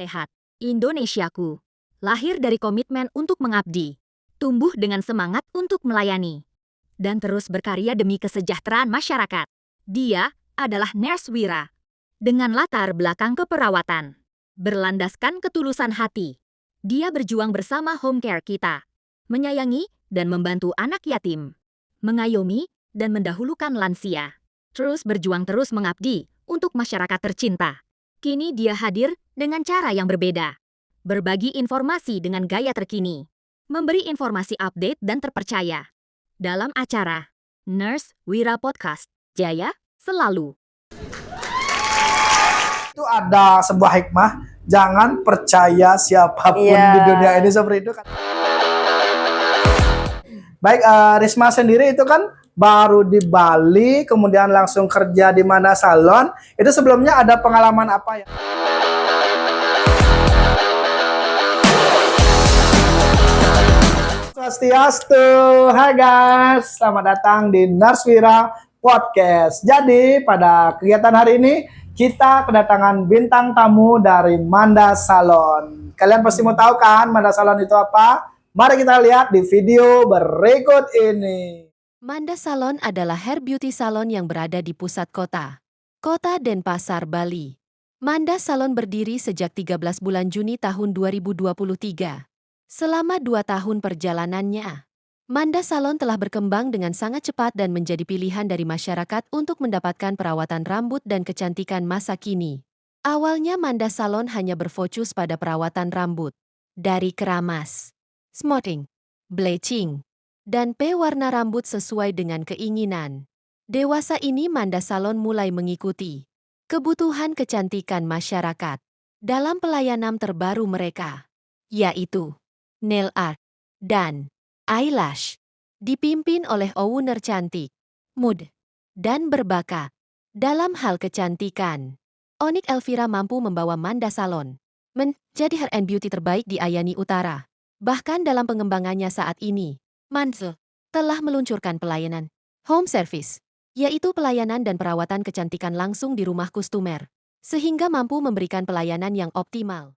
sehat. Indonesiaku. Lahir dari komitmen untuk mengabdi. Tumbuh dengan semangat untuk melayani. Dan terus berkarya demi kesejahteraan masyarakat. Dia adalah Nurse Wira. Dengan latar belakang keperawatan. Berlandaskan ketulusan hati. Dia berjuang bersama home care kita. Menyayangi dan membantu anak yatim. Mengayomi dan mendahulukan lansia. Terus berjuang terus mengabdi untuk masyarakat tercinta. Kini dia hadir dengan cara yang berbeda. Berbagi informasi dengan gaya terkini. Memberi informasi update dan terpercaya. Dalam acara Nurse Wira Podcast, Jaya selalu. Itu ada sebuah hikmah, jangan percaya siapapun di dunia ini, seperti itu kan. Baik, Risma sendiri itu kan baru di Bali, kemudian langsung kerja di Manda Salon. Itu sebelumnya ada pengalaman apa ya? Swastiastu, hai guys, selamat datang di Nurse Wira Podcast. Jadi pada kegiatan hari ini kita kedatangan bintang tamu dari Manda Salon. Kalian pasti mau tahu kan Manda Salon itu apa? Mari kita lihat di video berikut ini. Manda Salon adalah hair beauty salon yang berada di pusat kota Denpasar, Bali. Manda Salon berdiri sejak 13 bulan Juni tahun 2023. Selama 2 tahun perjalanannya, Manda Salon telah berkembang dengan sangat cepat dan menjadi pilihan dari masyarakat untuk mendapatkan perawatan rambut dan kecantikan masa kini. Awalnya Manda Salon hanya berfokus pada perawatan rambut, dari keramas, smoothing, bleaching, dan pewarna rambut sesuai dengan keinginan. Dewasa ini Manda Salon mulai mengikuti kebutuhan kecantikan masyarakat dalam pelayanan terbaru mereka, yaitu nail art dan eyelash, dipimpin oleh owner cantik, mood, dan berbakat dalam hal kecantikan. Onik Elvira mampu membawa Manda Salon menjadi hair and beauty terbaik di Ayani Utara. Bahkan dalam pengembangannya saat ini, Manda telah meluncurkan pelayanan home service, yaitu pelayanan dan perawatan kecantikan langsung di rumah kustomer, sehingga mampu memberikan pelayanan yang optimal.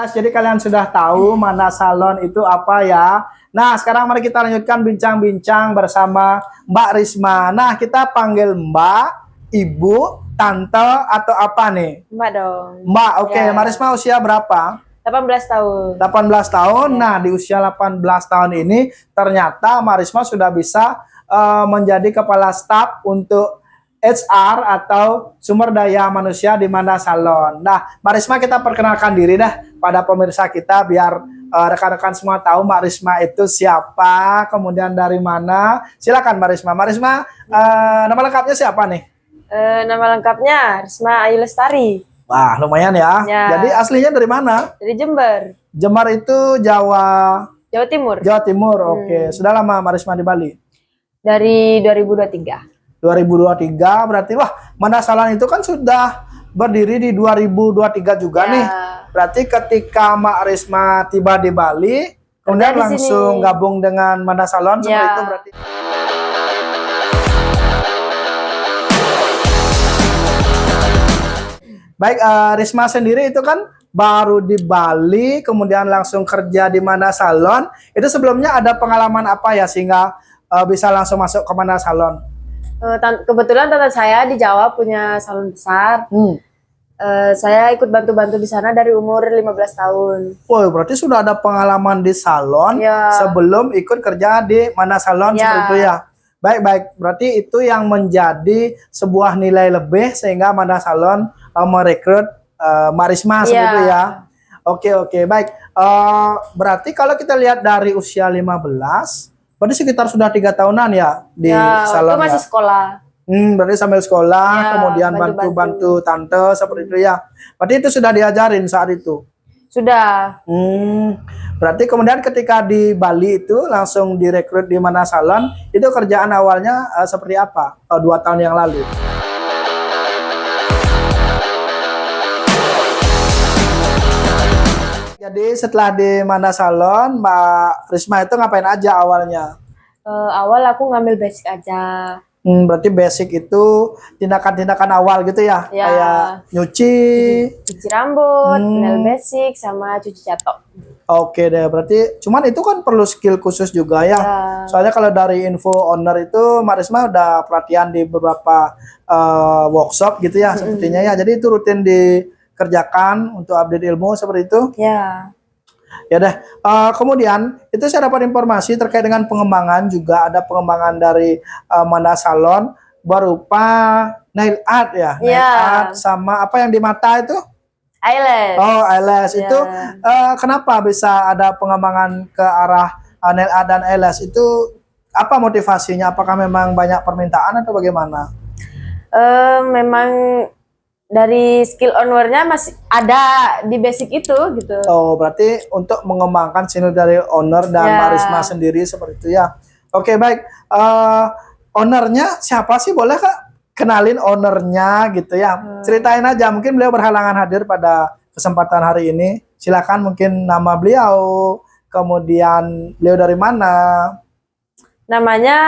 Jadi kalian sudah tahu Manda Salon itu apa ya. Nah, sekarang mari kita lanjutkan bincang-bincang bersama Mbak Risma. Nah, kita panggil Mbak, Ibu, Tante, atau apa nih? Mbak dong. Mbak, oke. Ya. Mbak Risma usia berapa? 18 tahun. 18 tahun. Ya. Nah, di usia 18 tahun ini ternyata Mbak Risma sudah bisa menjadi kepala staf untuk HR atau sumber daya manusia di Manda Salon. Nah, Mbak Risma, kita perkenalkan diri dah pada pemirsa kita biar rekan-rekan semua tahu Mbak Risma itu siapa, kemudian dari mana. Silakan Mbak Risma. Mbak Risma, nama lengkapnya siapa nih? Nama lengkapnya Risma Ayu Lestari. Wah, lumayan ya. Ya. Jadi aslinya dari mana? Dari Jember, Jember itu Jawa Jawa Timur. Jawa Timur. Oke. Sudah lama Mbak Risma di Bali? Dari 2023. 2023 berarti wah, Manda Salon itu kan sudah berdiri di 2023 juga Ya. nih. Berarti ketika Mbak Risma tiba di Bali, kemudian di langsung sini. gabung dengan Manda Salon seperti Ya. itu berarti. Baik, Risma sendiri itu kan baru di Bali, kemudian langsung kerja di Manda Salon. Itu sebelumnya ada pengalaman apa ya sehingga bisa langsung masuk ke Manda Salon? Kebetulan tante saya di Jawa punya salon besar. Saya ikut bantu-bantu di sana dari umur 15 tahun. Wah, berarti sudah ada pengalaman di salon Ya. sebelum ikut kerja di Manda Salon Ya. seperti itu ya. Baik. Berarti itu yang menjadi sebuah nilai lebih sehingga Manda Salon merekrut Mbak Risma seperti itu ya. Oke, baik. Berarti kalau kita lihat dari usia 15, berarti sekitar sudah 3 tahunan ya di salon itu masih ya? sekolah. Berarti sambil sekolah, Ya, kemudian bantu-bantu. bantu tante seperti itu ya. Berarti itu sudah diajarin saat itu? Sudah. Berarti kemudian ketika di Bali itu langsung direkrut di Manda Salon, itu kerjaan awalnya seperti apa? 2 tahun yang lalu. Jadi setelah di Manda Salon, Mbak Risma itu ngapain aja awalnya? Awal aku ngambil basic aja. Berarti basic itu tindakan-tindakan awal gitu ya, Ya. kayak nyuci. Cuci rambut, nail basic, sama cuci catok. Oke deh, berarti cuman itu kan perlu skill khusus juga ya. Ya. Soalnya kalau dari info owner itu Marisma udah pelatihan di beberapa workshop gitu ya sepertinya ya. Jadi itu rutin dikerjakan untuk update ilmu seperti itu. Ya. Ya deh. Kemudian itu saya dapat informasi terkait dengan pengembangan, juga ada pengembangan dari Manda Salon berupa nail art ya. Nail Ya. art sama apa yang di mata itu? Eyelash. Oh, eyelash Ya. itu kenapa bisa ada pengembangan ke arah nail art dan eyelash itu, apa motivasinya? Apakah memang banyak permintaan atau bagaimana? Memang dari skill ownernya masih ada di basic itu gitu. Oh, berarti untuk mengembangkan skill dari owner dan Ya. Marisma sendiri seperti itu ya. Oke, baik. Ownernya siapa sih? Boleh Kak kenalin ownernya gitu ya? Ceritain aja. Mungkin beliau berhalangan hadir pada kesempatan hari ini. Silakan, mungkin nama beliau, kemudian beliau dari mana. Namanya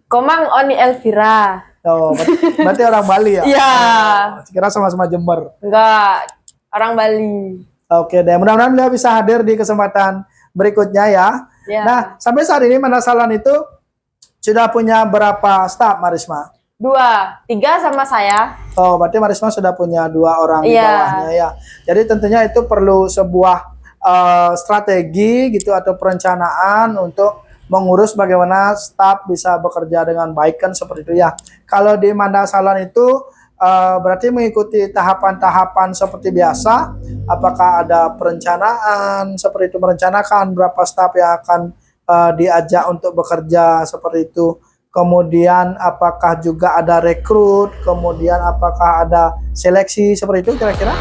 Komang Oni Elvira. Oh, berarti orang Bali ya? Iya. Kira sama-sama Jember. Enggak, orang Bali. Oke deh, mudah-mudahan beliau bisa hadir di kesempatan berikutnya ya. Ya. Nah, sampai saat ini Manda Salon itu sudah punya berapa staf, Marisma? 2, 3 sama saya. Oh, berarti Marisma sudah punya 2 orang di Iya. bawahnya ya. Jadi tentunya itu perlu sebuah strategi gitu atau perencanaan untuk mengurus bagaimana staf bisa bekerja dengan baik kan seperti itu ya. Kalau di Manda Salon itu berarti mengikuti tahapan-tahapan seperti biasa. Apakah ada perencanaan seperti itu, merencanakan berapa staf yang akan diajak untuk bekerja seperti itu. Kemudian apakah juga ada rekrut, kemudian apakah ada seleksi seperti itu kira-kira?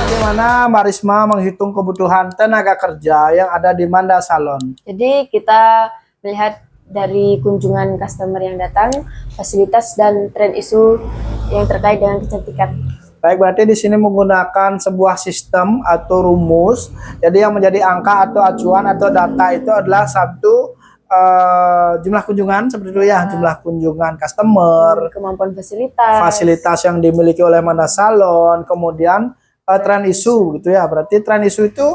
Bagaimana Marisma menghitung kebutuhan tenaga kerja yang ada di Manda Salon? Jadi kita melihat dari kunjungan customer yang datang, fasilitas dan tren isu yang terkait dengan kecantikan. Baik, berarti di sini menggunakan sebuah sistem atau rumus. Jadi yang menjadi angka atau acuan atau data itu adalah satu jumlah kunjungan seperti itu ya, jumlah kunjungan customer, Kemampuan fasilitas. fasilitas yang dimiliki oleh Manda Salon, kemudian tren isu gitu ya. Berarti tren isu itu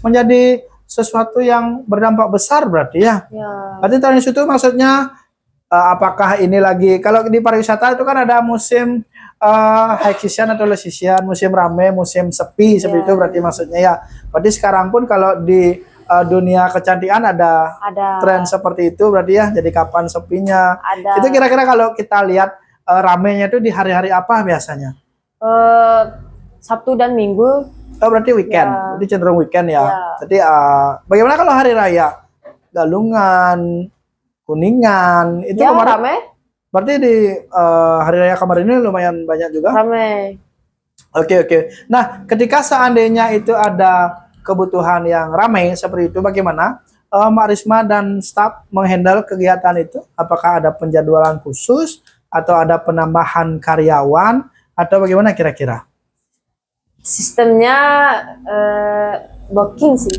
menjadi sesuatu yang berdampak besar berarti ya. Ya. Berarti tren isu itu maksudnya apakah ini lagi, kalau di pariwisata itu kan ada musim high season atau low season, musim rame, musim sepi seperti itu berarti maksudnya ya. Berarti sekarang pun kalau di dunia kecantikan ada tren seperti itu berarti ya. Jadi kapan sepinya? Ada. Itu kira-kira kalau kita lihat ramenya itu di hari-hari apa biasanya? Sabtu dan Minggu. Oh, berarti weekend. Ya. Berarti cenderung weekend ya. Ya. Jadi bagaimana kalau hari raya? Galungan, Kuningan, itu Ya, kemarin. rame. Berarti di hari raya kemarin ini lumayan banyak juga. Rame. Oke. Nah, ketika seandainya itu ada kebutuhan yang ramai seperti itu, bagaimana Mbak Risma dan staf menghandle kegiatan itu? Apakah ada penjadwalan khusus atau ada penambahan karyawan atau bagaimana kira-kira? Sistemnya booking sih.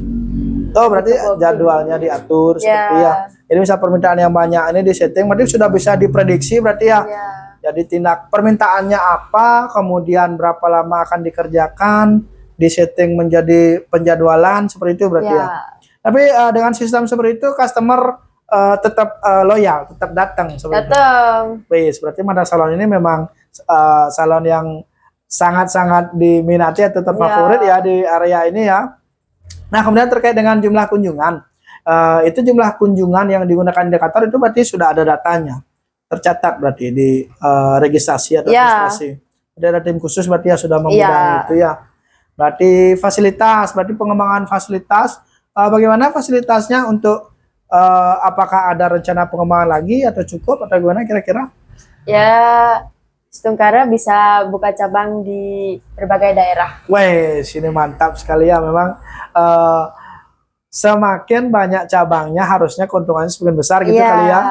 Oh, berarti Itu booking. jadwalnya diatur seperti Ya. ya. Jadi misal permintaan yang banyak ini di setting, berarti sudah bisa diprediksi berarti ya. Ya. Jadi tindak permintaannya apa, kemudian berapa lama akan dikerjakan, di setting menjadi penjadwalan seperti itu berarti ya. Tapi dengan sistem seperti itu customer tetap loyal, tetap datang seperti itu. Datang. Wis, berarti Manda Salon ini memang salon yang sangat-sangat diminati atau terfavorit ya di area ini ya. Nah, kemudian terkait dengan jumlah kunjungan, itu jumlah kunjungan yang digunakan indikator itu berarti sudah ada datanya, tercatat berarti di registrasi atau Ya. registrasi. Ada tim khusus berarti ya sudah memegang Ya. itu ya. Berarti fasilitas, berarti pengembangan fasilitas. Bagaimana fasilitasnya untuk apakah ada rencana pengembangan lagi atau cukup atau gimana kira-kira? Ya, Stungkara bisa buka cabang di berbagai daerah. Weh, sini mantap sekali ya. Memang semakin banyak cabangnya harusnya keuntungannya semakin besar gitu Iya. kali ya.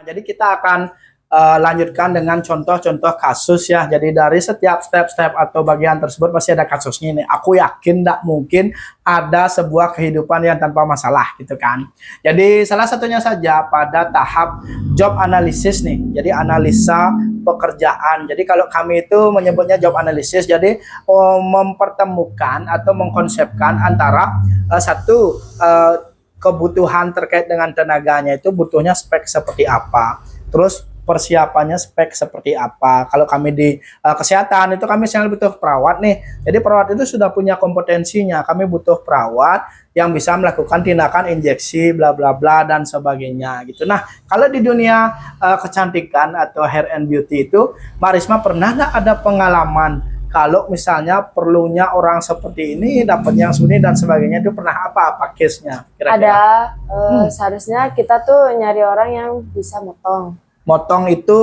Jadi kita akan lanjutkan dengan contoh-contoh kasus ya. Jadi dari setiap step-step atau bagian tersebut pasti ada kasusnya nih. Aku yakin tidak mungkin ada sebuah kehidupan yang tanpa masalah gitu kan. Jadi salah satunya saja pada tahap job analysis nih. Jadi analisa pekerjaan. Jadi kalau kami itu menyebutnya job analysis. Jadi mempertemukan atau mengkonsepkan antara satu kebutuhan terkait dengan tenaganya itu butuhnya spek seperti apa. Terus persiapannya spek seperti apa. Kalau kami di kesehatan itu kami misalnya butuh perawat nih. Jadi perawat itu sudah punya kompetensinya. Kami butuh perawat yang bisa melakukan tindakan injeksi bla bla bla dan sebagainya gitu. Nah, kalau di dunia kecantikan atau hair and beauty itu, Mbak Risma pernah nggak ada pengalaman kalau misalnya perlunya orang seperti ini dapat yang suni dan sebagainya, itu pernah apa case-nya kira-kira? Ada, seharusnya kita tuh nyari orang yang bisa motong. Motong itu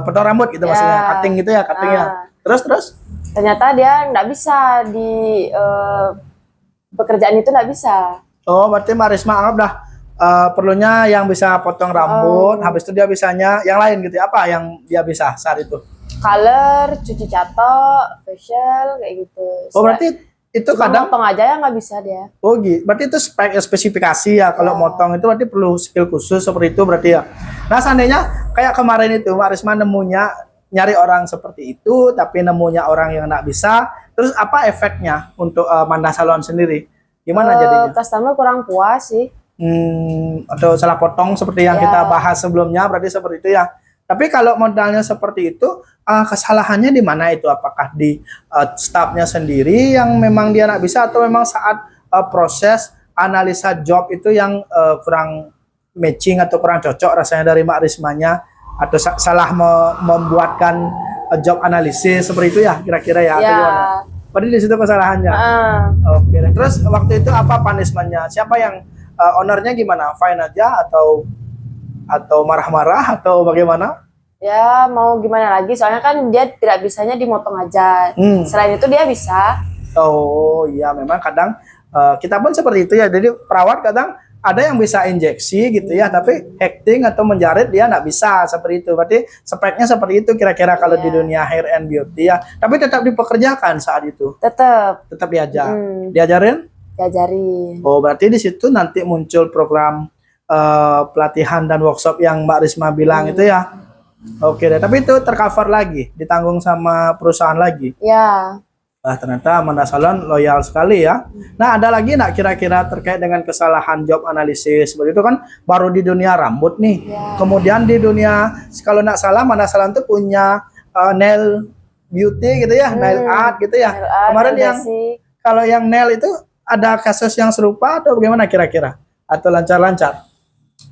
potong rambut gitu Ya. maksudnya, cutting gitu ya, cuttingnya. Terus Ternyata dia nggak bisa di pekerjaan itu, nggak bisa. oh berarti Mbak Risma anggap dah perlunya yang bisa potong rambut, habis itu dia bisanya yang lain gitu ya. Apa yang dia bisa saat itu? Color, cuci catok, facial, kayak gitu. Oh berarti itu Cuma kadang motong aja yang nggak bisa dia. oh gitu. Berarti itu spesifikasi ya. Kalau motong itu berarti perlu skill khusus seperti itu berarti ya. Nah seandainya kayak kemarin itu Mbak Risma nemunya nyari orang seperti itu, tapi nemunya orang yang nggak bisa, terus apa efeknya untuk Manda Salon sendiri? Gimana jadinya? Customer kurang puas sih. Atau salah potong seperti yang kita bahas sebelumnya, berarti seperti itu ya. Tapi kalau modalnya seperti itu, kesalahannya di mana itu? Apakah di staffnya sendiri yang memang dia nggak bisa, atau memang saat proses analisa job itu yang kurang matching atau kurang cocok rasanya dari Mbak Rismanya, atau salah membuatkan job analisis seperti itu ya kira-kira ya? Atau gimana? Berarti di situ kesalahannya. Oke. Terus waktu itu apa punishment-nya? Siapa yang ownernya gimana? Fine aja atau marah-marah atau bagaimana? Ya mau gimana lagi, soalnya kan dia tidak bisanya dimotong aja. Selain itu dia bisa. Oh iya, memang kadang kita pun seperti itu ya. Jadi perawat kadang ada yang bisa injeksi gitu ya, tapi hacking atau menjarit dia nggak bisa seperti itu. Berarti speknya seperti itu kira-kira kalau di dunia hair and beauty ya. Tapi tetap dipekerjakan saat itu. Tetap Diajar. Diajarin? diajarin. Oh berarti di situ nanti muncul program pelatihan dan workshop yang Mbak Risma bilang itu ya. Oke deh, tapi itu tercover lagi, ditanggung sama perusahaan lagi. Ya. Ternyata Manda Salon loyal sekali ya. Nah, ada lagi nggak kira-kira terkait dengan kesalahan job analisis? Begitu kan baru di dunia rambut nih. Kemudian di dunia, kalau nggak salah Manda Salon tuh punya nail beauty gitu ya, nail art gitu ya. Nail art, Kemarin nail yang basic. kalau yang nail itu ada kasus yang serupa atau bagaimana kira-kira? Atau lancar-lancar?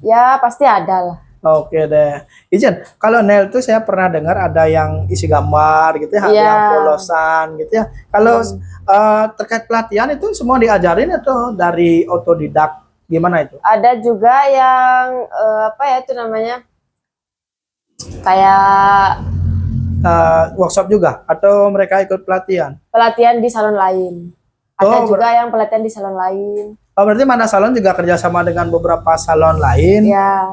Ya pasti ada lah. Oke deh. Izin, kalau nail itu saya pernah dengar ada yang isi gambar gitu ya, ada yang polosan gitu ya. Kalau terkait pelatihan itu semua diajarin atau dari otodidak? Gimana itu? Ada juga yang apa ya itu namanya? Kayak Workshop juga atau mereka ikut pelatihan? pelatihan di salon lain. Ada juga yang pelatihan di salon lain. Oh, berarti Manda Salon juga kerjasama dengan beberapa salon lain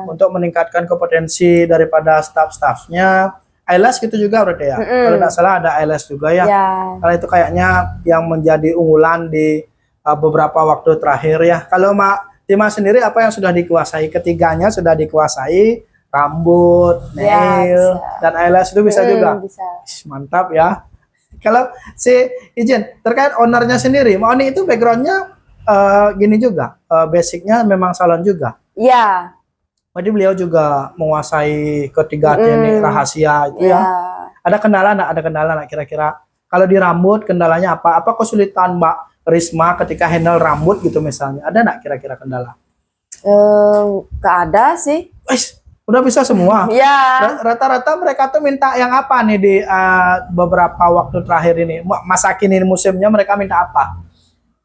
untuk meningkatkan kompetensi daripada staff-staffnya. ILS gitu juga berarti ya? Kalau tidak salah ada ILS juga ya? Kalau itu kayaknya yang menjadi unggulan di beberapa waktu terakhir ya. Kalau Mbak Tima sendiri apa yang sudah dikuasai? Ketiganya sudah dikuasai, rambut, nail, dan ILS itu bisa juga? Bisa. Mantap ya. Kalau si izin terkait ownernya sendiri, Mbak Oni itu backgroundnya gini juga, basicnya memang salon juga. Iya. Jadi beliau juga menguasai ketiga teknik rahasia itu ya. Ada kendala nggak? Ada kendala nggak kira-kira? Kalau di rambut kendalanya apa? Apa kesulitan Mbak Risma ketika handle rambut gitu misalnya? Ada nggak kira-kira kendala? Nggak ada sih. Udah bisa semua. Iya. Rata-rata mereka tuh minta yang apa nih di beberapa waktu terakhir ini? Masa kini musimnya mereka minta apa?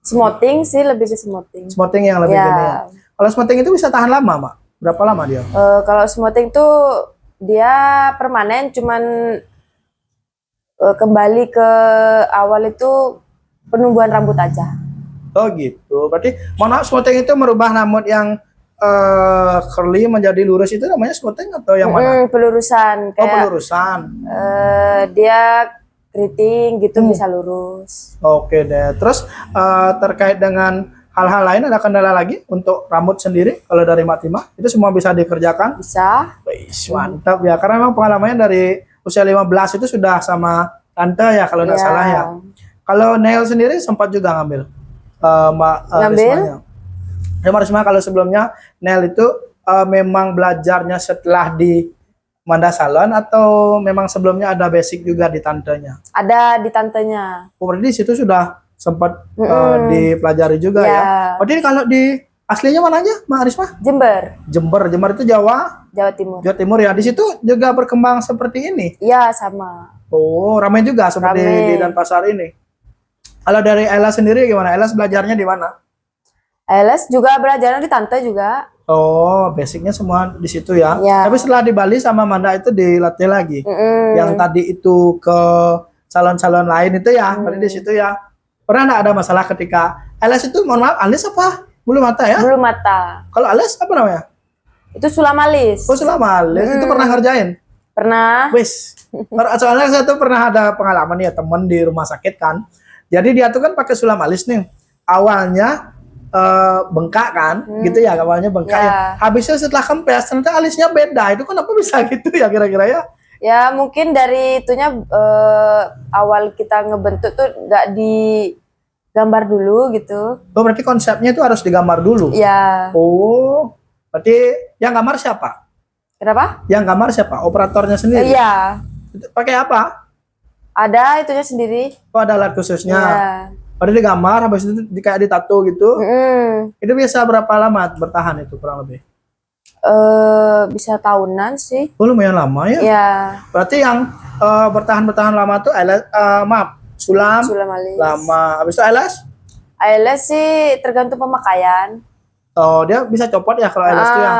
Smoothing sih, lebih ke smoothing. Smoothing yang lebih gini ya. Kalau smoothing itu bisa tahan lama, Mak? Berapa lama dia? Kalau smoothing tuh dia permanen, cuman kembali ke awal itu penumbuhan rambut aja. Oh gitu. Berarti mohon maaf, smoothing itu merubah rambut yang curly menjadi lurus itu namanya smoothing atau yang mana? Pelurusan Oh, kayak pelurusan. dia keriting gitu bisa lurus. Oke deh. Terus terkait dengan hal-hal lain ada kendala lagi untuk rambut sendiri kalau dari Mbak Tima? Itu semua bisa dikerjakan? Bisa. Wih, mantap ya. Karena memang pengalamannya dari usia 15 itu sudah sama tante ya kalau nggak salah ya. Kalau nail sendiri sempat juga ngambil Mbak Ngambil? Rismanya. Ya Mbak Risma, kalau sebelumnya nail itu memang belajarnya setelah di Manda Salon atau memang sebelumnya ada basic juga di tantenya? Ada di tantenya. Oh, berarti di situ sudah sempat dipelajari juga ya. Berarti kalau di aslinya mana aja Mbak Risma? Jember. Jember itu Jawa Jawa Timur Timur. ya. Di situ juga berkembang seperti ini. Iya, sama. Oh, ramai juga seperti di Denpasar ini. Kalau dari Ella sendiri gimana? Ella belajarnya di mana? LS juga belajarnya di tante juga. Oh, basicnya semua di situ ya. Ya. Tapi setelah di Bali sama Manda itu dilatih lagi. Yang tadi itu ke salon-salon lain itu ya, berarti di situ ya. Pernah nggak ada masalah ketika LS itu, mohon maaf, alis apa? Bulu mata ya? Bulu mata. Kalau alis apa namanya? Itu sulam alis. Oh, selama alis itu pernah ngerjain? Pernah. Wis. Soalnya saya tuh pernah ada pengalaman ya, temen di rumah sakit kan. Jadi dia tuh kan pakai sulam alis nih. Awalnya bengkak kan, gitu ya, awalnya bengkak ya. Habisnya setelah kempes ternyata alisnya beda. Itu kenapa bisa gitu ya kira-kira ya? Ya mungkin dari itunya awal kita ngebentuk tuh nggak digambar dulu gitu. Oh, berarti konsepnya itu harus digambar dulu. Ya. Oh, berarti yang gambar siapa? Kenapa? Yang gambar siapa? Operatornya sendiri? Iya. Pakai apa? Ada itunya sendiri. Oh, ada alat khususnya. Ya. Berarti digambar, habis itu kayak ditato gitu. Itu biasa berapa lama bertahan itu kurang lebih? Bisa tahunan sih. Oh, lumayan lama ya? Ya. Berarti yang bertahan lama tuh sulam alis. lama. Habis itu ALS sih tergantung pemakaian. Oh, dia bisa copot ya kalau ALS itu ya?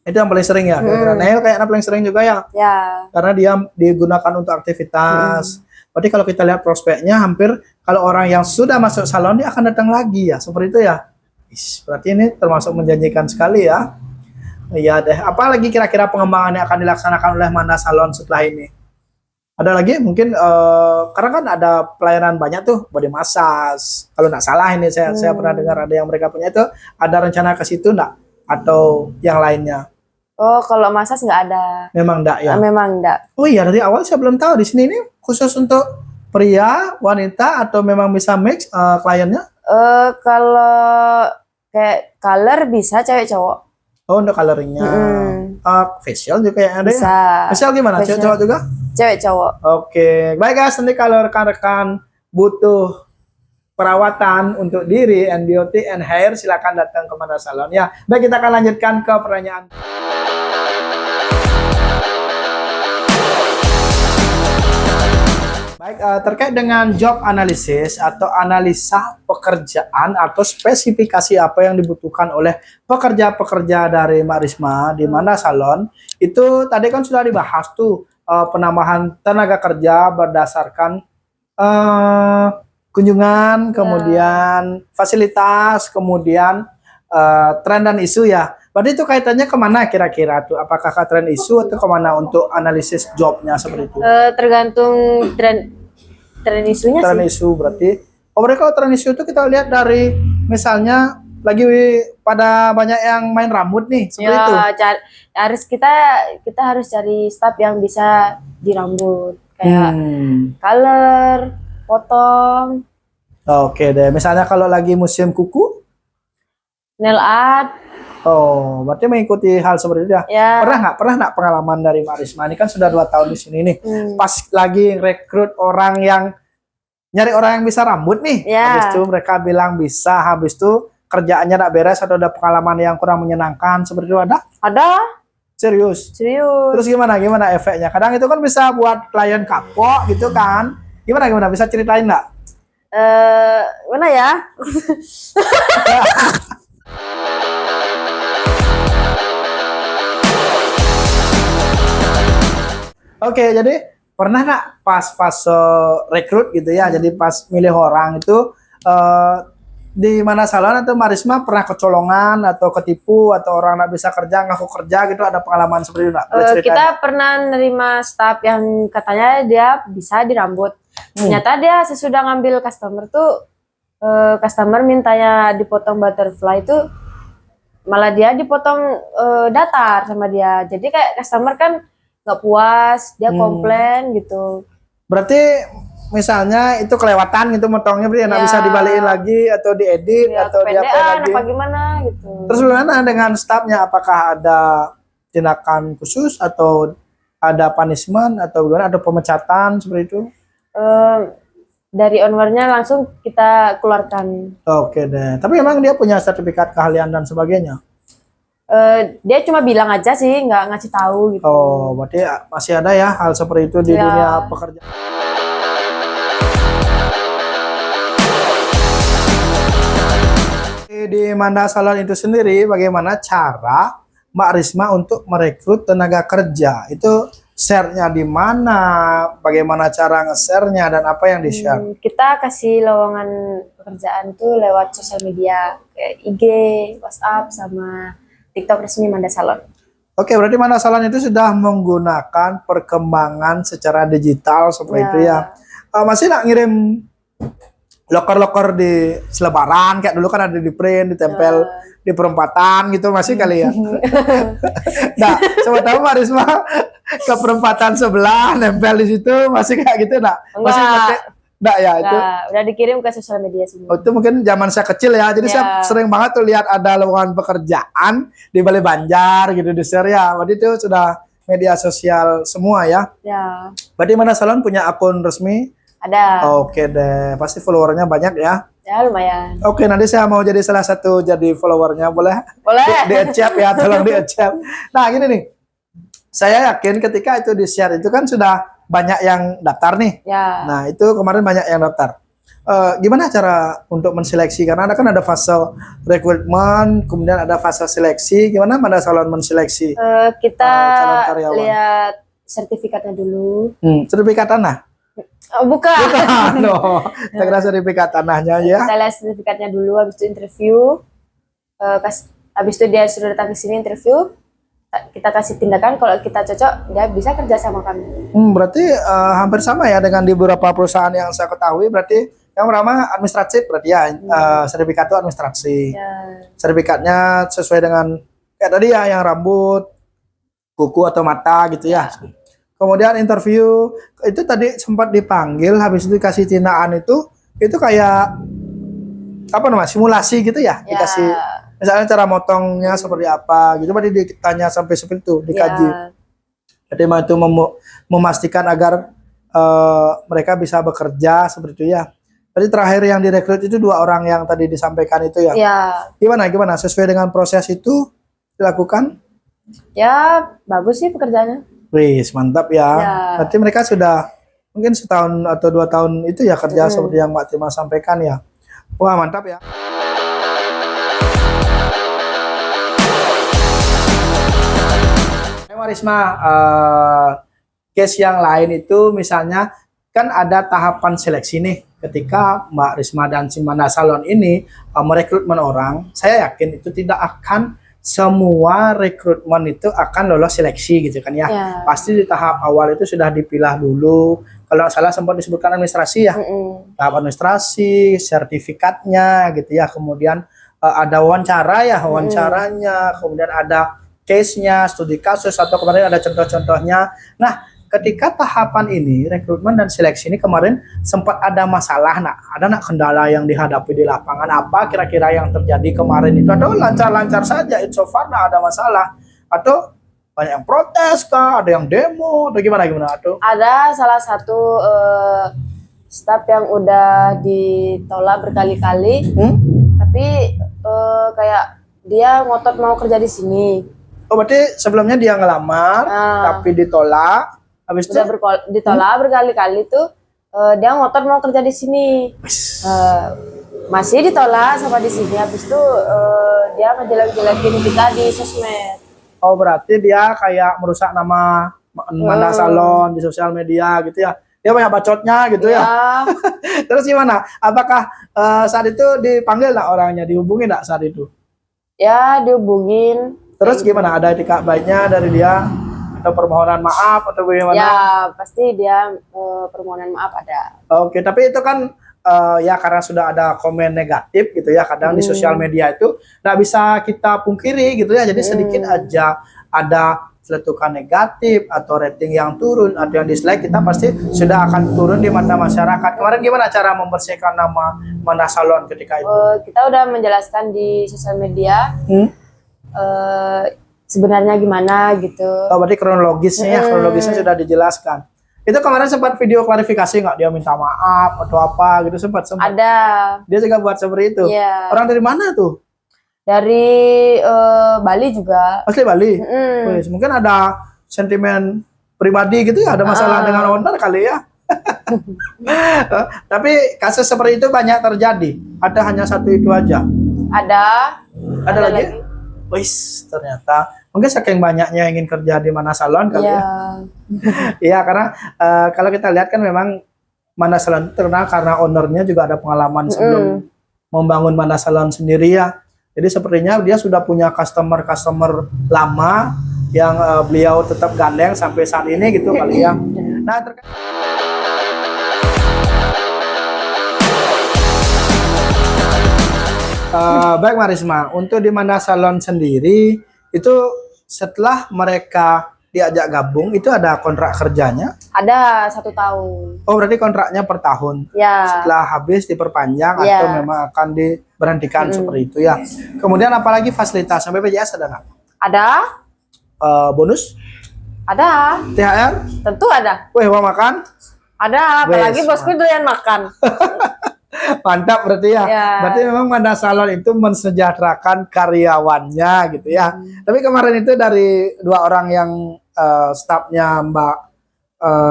Itu yang paling sering ya? Nail kayaknya paling sering juga ya? Ya. Karena dia digunakan untuk aktivitas. Berarti kalau kita lihat prospeknya hampir kalau orang yang sudah masuk salon dia akan datang lagi ya, seperti itu ya. Berarti ini termasuk menjanjikan sekali ya. Iya deh. Apalagi kira-kira pengembangan yang akan dilaksanakan oleh Manda Salon setelah ini? Ada lagi mungkin karena kan ada pelayanan banyak tuh, body massage. Kalau nggak salah ini saya pernah dengar ada yang mereka punya itu, ada rencana ke situ nggak? Atau yang lainnya? Oh, kalau massage nggak ada. Memang enggak ya? Memang enggak. Oh iya, dari awal saya belum tahu di sini ini khusus untuk pria, wanita atau memang bisa mix kliennya? Kalau kayak color bisa cewek cowok. Oh, untuk coloringnya. Facial juga yang ada Bisa. ya? Facial gimana? Cewek cowok juga? Cewek cowok. Oke, baik guys, nanti kalau rekan-rekan butuh perawatan untuk diri and beauty and hair, silakan datang ke Manda Salon ya. Baik, kita akan lanjutkan ke pertanyaan. Baik, terkait dengan job analysis atau analisa pekerjaan atau spesifikasi apa yang dibutuhkan oleh pekerja-pekerja dari Mbak Risma di Manda Salon, itu tadi kan sudah dibahas tuh penambahan tenaga kerja berdasarkan kunjungan, kemudian fasilitas, kemudian tren dan isu ya. Berarti itu kaitannya kemana kira-kira tuh? Apakah ke tren isu atau kemana untuk analisis jobnya seperti itu? Tergantung tren isunya Tren sih. isu berarti. Oh, mereka tren isu itu kita lihat dari misalnya lagi pada banyak yang main rambut nih, seperti itu. Harus kita harus cari staff yang bisa di rambut kayak color, potong, Oke deh, misalnya kalau lagi musim kuku, nail art. oh, berarti mengikuti hal seperti itu ya. Ya. Pernah nggak pengalaman dari Mbak Risma ini kan sudah 2 tahun di sini nih. Pas lagi rekrut orang yang nyari orang yang bisa rambut nih, habis itu mereka bilang bisa, habis itu kerjaannya nggak beres atau ada pengalaman yang kurang menyenangkan seperti itu ada? Ada. Serius? Serius. Terus gimana efeknya? Kadang itu kan bisa buat klien kapok gitu kan? Gimana bisa ceritain nggak? Mana ya? Oke, jadi pernah nggak pas fase rekrut gitu ya, jadi pas milih orang itu di mana salon atau Marisma pernah kecolongan atau ketipu atau orang nggak bisa kerja ngaku kerja gitu, ada pengalaman seperti itu nggak? Boleh ceritain? Kita pernah nerima staff yang katanya dia bisa di rambut. Ternyata dia sesudah ngambil customer tuh, customer mintanya dipotong butterfly itu, malah dia dipotong datar sama dia. Jadi kayak customer kan nggak puas, dia komplain gitu. Berarti misalnya itu kelewatan gitu motongnya, berarti nggak Ya. bisa dibalikin lagi atau diedit Ya, atau diapain kepedean lagi. apa gimana gitu. Terus bagaimana dengan staffnya? Apakah ada tindakan khusus atau ada punishment atau gimana? Ada pemecatan seperti itu? Dari ownernya langsung kita keluarkan. Oke deh. Tapi emang dia punya sertifikat keahlian dan sebagainya. Dia cuma bilang aja sih, nggak ngasih tahu gitu. Oh, berarti masih ada ya hal seperti itu di Ya. dunia pekerjaan. Di Manda Salon itu sendiri, bagaimana cara Mbak Risma untuk merekrut tenaga kerja? Itu share-nya di mana? Bagaimana cara nge-share-nya dan apa yang di-share? Kita kasih lowongan pekerjaan tuh lewat sosial media kayak IG, WhatsApp, sama TikTok resmi Manda Salon. Oke, berarti Manda Salon itu sudah menggunakan perkembangan secara digital seperti itu ya. Masih nggak ngirim loker-loker di selebaran kayak dulu kan ada di print, ditempel di perempatan gitu, masih kali ya. Nah, coba tahu Mbak Risma ke perempatan sebelah nempel di situ masih kayak gitu enggak? Masih pakai enggak ya itu? Nah, udah dikirim ke sosial media semua. Oh, itu mungkin zaman saya kecil ya. Jadi saya sering banget tuh lihat ada lowongan pekerjaan di Balai Banjar gitu di share ya. Berarti itu sudah media sosial semua ya. Ya, Berarti Manda Salon punya akun resmi? ada. Oke deh, pasti followernya banyak ya. Ya, lumayan. Oke, nanti saya mau jadi salah satu jadi followernya, boleh? Boleh. Di-accept ya, tolong di-accept. Nah, gini nih. Saya yakin ketika itu di-share itu kan sudah banyak yang daftar nih. Ya. Nah, itu kemarin banyak yang daftar. Gimana cara untuk menseleksi? Karena ada kan ada fase rekrutmen, kemudian ada fase seleksi. Gimana Manda Salon menseleksi Kita calon karyawan? lihat sertifikatnya dulu. Sertifikat tanah? Oh, bukan. No, saya kira sertifikat tanahnya ya. Kita lihat sertifikatnya dulu, habis itu interview. Habis itu dia sudah datang ke sini interview. Kita kasih tindakan, kalau kita cocok, dia bisa kerja sama kami. Berarti hampir sama ya dengan di beberapa perusahaan yang saya ketahui. Berarti yang pertama administratif berarti ya, sertifikat itu administrasi. Ya. Sertifikatnya sesuai dengan kayak tadi ya, yang rambut, kuku atau mata gitu ya. Kemudian interview itu tadi sempat dipanggil, habis itu dikasih tindakan itu kayak apa namanya, simulasi gitu ya, dikasih misalnya cara motongnya seperti apa gitu, berarti ditanya sampai seperti itu, dikaji. Jadi itu memastikan agar mereka bisa bekerja seperti itu ya. Berarti terakhir yang direkrut itu 2 orang yang tadi disampaikan itu ya. Ya. Gimana sesuai dengan proses itu dilakukan? Ya, bagus sih pekerjaannya. Wih, mantap ya. Berarti mereka sudah mungkin setahun atau 2 tahun itu ya kerja seperti yang Mbak Tima sampaikan ya. Wah, mantap ya. Mbak Risma, case yang lain itu misalnya kan ada tahapan seleksi nih. Ketika Mbak Risma dan si Manda Salon ini merekrutmen orang, saya yakin itu tidak akan semua rekrutmen itu akan lolos seleksi gitu kan ya. Pasti di tahap awal itu sudah dipilah dulu. Kalau nggak salah sempat disebutkan administrasi ya. Tahap administrasi, sertifikatnya gitu ya. Kemudian ada wawancara ya, wawancaranya. Kemudian ada case-nya, studi kasus, atau kemarin ada contoh-contohnya. Nah, ketika tahapan ini, rekrutmen dan seleksi ini kemarin sempat ada masalah, ada kendala yang dihadapi di lapangan, apa kira-kira yang terjadi kemarin itu, atau lancar-lancar saja, so far nggak ada masalah, atau banyak yang protes kah, ada yang demo, atau gimana atau? Ada salah satu staf yang udah ditolak berkali-kali, tapi kayak dia ngotot mau kerja di sini. Oh, berarti sebelumnya dia ngelamar, tapi ditolak. Habis itu ditolak berkali-kali tuh, dia ngotot mau kerja di sini. Masih ditolak sama di sini. Habis itu dia ngejelek-jelekin kita di sosmed. Oh, berarti dia kayak merusak nama Manda Salon di sosial media gitu ya. Dia banyak bacotnya gitu ya. Terus gimana? Apakah saat itu dipanggil nggak orangnya, dihubungi nggak saat itu? Ya, dihubungin. Terus gimana? Ada etikat baiknya dari dia atau permohonan maaf atau bagaimana? Ya, pasti dia permohonan maaf ada. Oke, tapi itu kan ya karena sudah ada komen negatif gitu ya, kadang di sosial media itu nggak bisa kita pungkiri gitu ya. Jadi sedikit aja ada celetukan negatif atau rating yang turun atau yang dislike, kita pasti sudah akan turun di mata masyarakat. Kemarin gimana cara membersihkan nama Manda Salon ketika itu? Kita udah menjelaskan di sosial media sebenarnya gimana gitu. Oh, berarti kronologisnya sudah dijelaskan. Itu kemarin sempat video klarifikasi nggak, dia minta maaf atau apa gitu, sempat? Ada. Dia juga buat seperti itu. Iya. Orang dari mana tuh? Dari Bali juga. Asli Bali. Wih, mungkin ada sentimen pribadi gitu ya, ada masalah dengan owner kali ya. Tapi kasus seperti itu banyak terjadi. Ada hanya satu itu aja? Ada lagi? Wis, ternyata mungkin saking banyaknya ingin kerja di Manda Salon kali ya. Iya, karena kalau kita lihat kan memang Manda Salon terkenal karena ownernya juga ada pengalaman sebelum membangun Manda Salon sendiri ya. Jadi sepertinya dia sudah punya customer lama yang beliau tetap gandeng sampai saat ini gitu kali ya. Nah, baik Marisma, untuk di Manda Salon sendiri itu setelah mereka diajak gabung itu ada kontrak kerjanya? Ada 1 tahun. Oh, berarti kontraknya per tahun. Ya. Setelah habis diperpanjang atau memang akan diberhentikan seperti itu ya. Kemudian apalagi fasilitas BPJS ada nggak? Ada. Bonus? Ada. THR? Tentu ada. Wih, mau makan? Ada, apalagi bosku doyan makan. Mantap berarti ya. Berarti memang Manda Salon itu mensejahterakan karyawannya gitu ya. Tapi kemarin itu dari 2 orang yang stafnya Mbak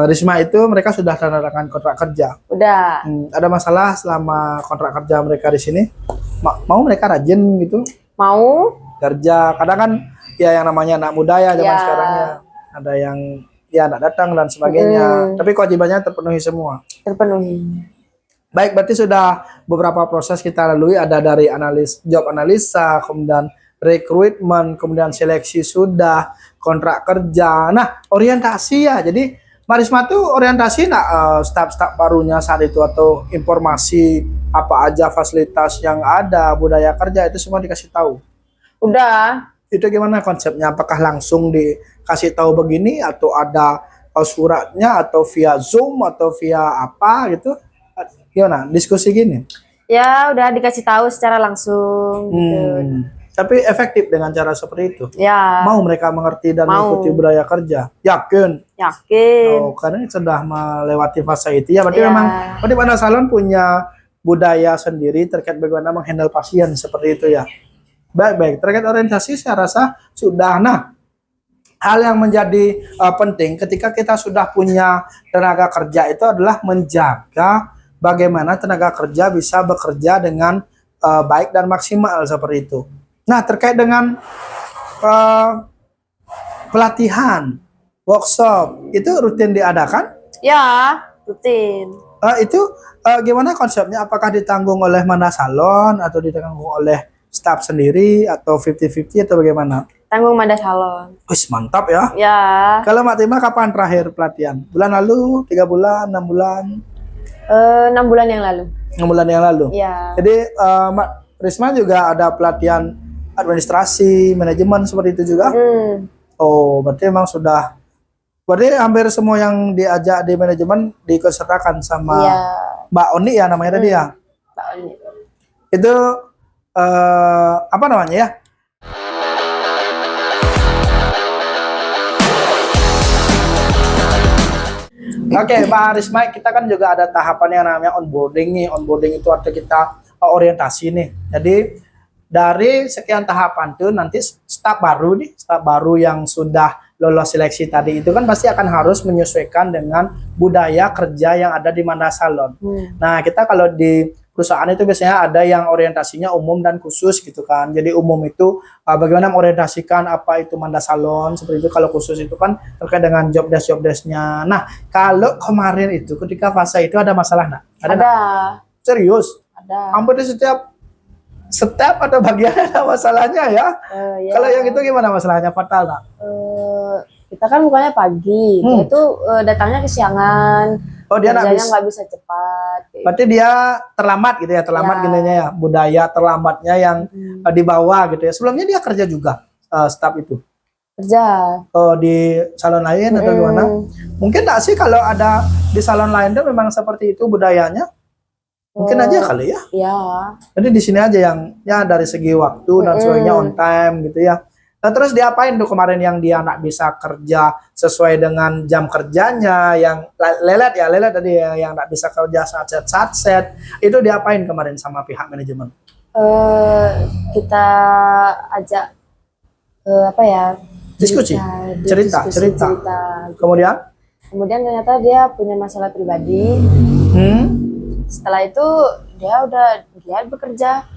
Risma itu, mereka sudah tanda tangan kontrak kerja. Udah. Ada masalah selama kontrak kerja mereka di sini? Mau mereka rajin gitu? Mau. Kerja. Kadang kan ya yang namanya anak muda ya zaman sekarang ya. Ada yang ya anak datang dan sebagainya. Tapi kewajibannya terpenuhi semua. Terpenuhi. Baik, berarti sudah beberapa proses kita lalui, ada dari job analisa, kemudian rekrutmen, kemudian seleksi sudah, kontrak kerja. Nah, orientasi ya. Jadi Marisma tuh orientasi staf-staf barunya saat itu atau informasi apa aja fasilitas yang ada, budaya kerja itu semua dikasih tahu. Udah. Itu gimana konsepnya? Apakah langsung dikasih tahu begini atau ada suratnya atau via Zoom atau via apa gitu? Gimana diskusi gini? Ya udah dikasih tahu secara langsung gitu. Tapi efektif dengan cara seperti itu? Ya. Mau mereka mengerti dan mengikuti budaya kerja? Yakin? Yakin. Oh, karena sudah melewati fase itu ya. Berarti memang berarti Manda Salon punya budaya sendiri terkait bagaimana menghandle pasien seperti itu ya. Baik. Terkait orientasi saya rasa sudah. Nah, hal yang menjadi penting ketika kita sudah punya tenaga kerja itu adalah menjaga bagaimana tenaga kerja bisa bekerja dengan baik dan maksimal seperti itu. Nah, terkait dengan pelatihan, workshop, itu rutin diadakan? Ya, rutin. Itu gimana konsepnya? Apakah ditanggung oleh Manda Salon atau ditanggung oleh staf sendiri atau 50-50 atau bagaimana? Tanggung Manda Salon. Wih, mantap ya. Ya. Kalau Mbak Tima kapan terakhir pelatihan? Bulan lalu, 3 bulan, 6 bulan? 6 bulan yang lalu. 6 bulan yang lalu. Iya. Jadi Mbak Risma juga ada pelatihan administrasi, manajemen seperti itu juga? Oh, berarti memang sudah. Berarti hampir semua yang diajak di manajemen diikutsertakan sama Mbak Oni ya namanya tadi ya? Mbak Oni. Itu apa namanya ya? Oke, Pak Risma, kita kan juga ada tahapan yang namanya onboarding nih. Onboarding itu artinya kita orientasi nih. Jadi dari sekian tahapan tuh nanti staf baru yang sudah lolos seleksi tadi itu kan pasti akan harus menyesuaikan dengan budaya kerja yang ada di Manda Salon. Nah, kita kalau di perusahaan itu biasanya ada yang orientasinya umum dan khusus gitu kan. Jadi umum itu bagaimana mengorientasikan apa itu Manda Salon seperti itu. Kalau khusus itu kan terkait dengan job desk-nya. Nah, kalau kemarin itu ketika fase itu ada masalah nggak? Ada. Ada. Nggak? Serius? Ada. Hampir di setiap step atau bagian ada masalahnya ya. Ya. Kalau yang itu gimana masalahnya, fatal nggak? Kita kan bukannya pagi, dia itu datangnya kesiangan. Oh, dia nggak bisa cepat. Berarti dia terlambat gitu ya, terlambat gininya ya, budaya terlambatnya yang dibawa gitu ya. Sebelumnya dia kerja juga staff itu. Kerja. Oh, di salon lain atau gimana? Mungkin nggak sih kalau ada di salon lain tuh memang seperti itu budayanya? Mungkin aja kali ya. Iya. Jadi di sini aja yang ya dari segi waktu dan sebagainya on time gitu ya. Nah, terus diapain tuh kemarin yang dia nggak bisa kerja sesuai dengan jam kerjanya, yang lelet tadi ya, yang nggak bisa kerja saat set, itu diapain kemarin sama pihak manajemen? Kita ajak diskusi, cerita. Kemudian ternyata dia punya masalah pribadi. Setelah itu dia udah giat bekerja,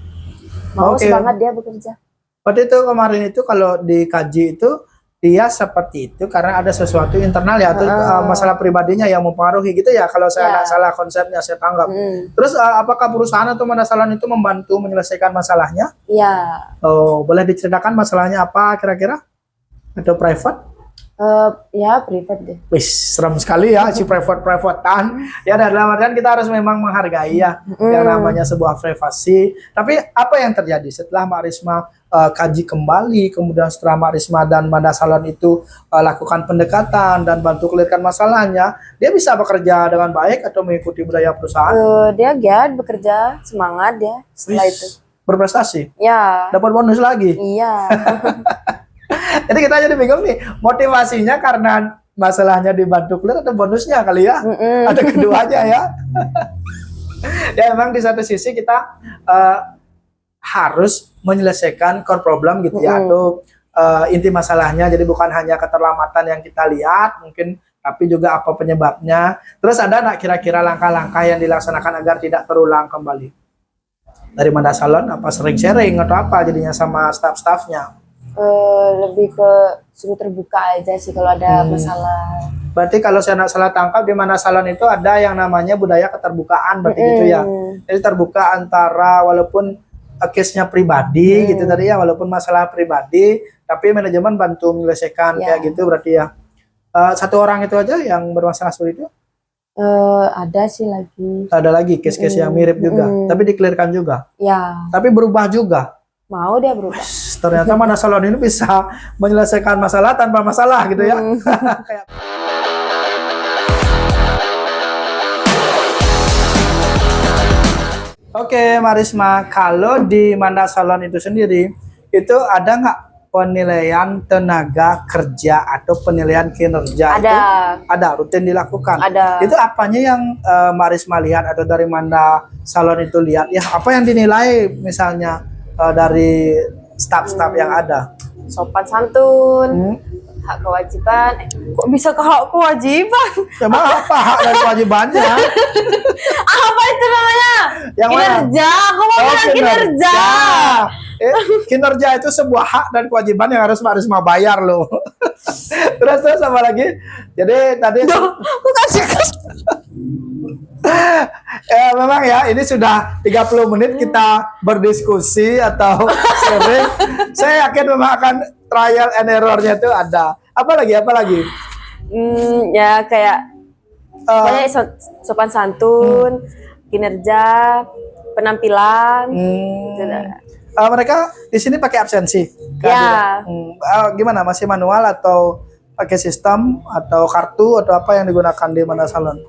semangat dia bekerja. Waktu itu kemarin itu kalau dikaji itu dia seperti itu karena ada sesuatu internal ya atau masalah pribadinya yang mempengaruhi gitu ya, kalau saya nggak salah konsepnya saya tanggap. Terus apakah perusahaan atau Manda Salon itu membantu menyelesaikan masalahnya? Iya. Oh, boleh diceritakan masalahnya apa kira-kira? Atau private? Ya private deh. Wis, serem sekali ya si privatean. Ya dalam artian kita harus memang menghargai ya yang namanya sebuah privasi. Tapi apa yang terjadi setelah Mbak Risma kaji kembali, kemudian setelah Mbak Risma dan Manda Salon itu lakukan pendekatan dan bantu clearkan masalahnya, dia bisa bekerja dengan baik atau mengikuti budaya perusahaan? Dia giat bekerja, semangat dia setelah itu. Berprestasi? Ya. Dapat bonus lagi? Iya. Jadi kita jadi bingung nih, motivasinya karena masalahnya dibantu clear atau bonusnya kali ya? Ada keduanya ya. Ya memang di satu sisi kita harus menyelesaikan core problem gitu ya, atau inti masalahnya. Jadi bukan hanya keterlambatan yang kita lihat mungkin, tapi juga apa penyebabnya. Terus ada nggak kira-kira langkah-langkah yang dilaksanakan agar tidak terulang kembali? Dari Manda Salon apa sering sharing atau apa jadinya sama staff-staffnya? Lebih ke suruh terbuka aja sih kalau ada masalah. Berarti kalau saya nggak salah tangkap di Manda Salon itu ada yang namanya budaya keterbukaan berarti gitu ya. Jadi terbuka antara walaupun case-nya pribadi gitu tadi ya, walaupun masalah pribadi tapi manajemen bantu menyelesaikan kayak gitu berarti ya. Satu orang itu aja yang bermasalah seperti itu? Ada sih lagi. Ada lagi case-case yang mirip juga, tapi dikelirkan juga. Ya. Tapi berubah juga. Mau dia berubah. Ternyata Manda Salon ini bisa menyelesaikan masalah tanpa masalah gitu ya. Kayak Oke, Marisma, kalau di Manda Salon itu sendiri, itu ada nggak penilaian tenaga kerja atau penilaian kinerja? Ada. Ada, rutin dilakukan. Ada. Itu apanya yang Marisma lihat atau dari Manda Salon itu lihat? Ya, apa yang dinilai misalnya dari staf-staf yang ada? Sopan santun, hak kewajiban. Kok bisa ke hak kewajiban? Emang apa hak dan kewajibannya? Apa itu namanya? Yang kinerja. Aku mau bilang kinerja. Kinerja itu sebuah hak dan kewajiban yang harus Marisma bayar loh. terus apa lagi? Jadi tadi Aku kasih memang ya ini sudah 30 menit kita berdiskusi atau sharing. Saya yakin memang akan trial and error-nya itu ada. Apa lagi? Ya kayak pokoknya sopan santun, kinerja, penampilan. Gitu dah. Mereka di sini pakai absensi? Ya. Gimana? Masih manual atau pakai sistem atau kartu atau apa yang digunakan di Manda Salon?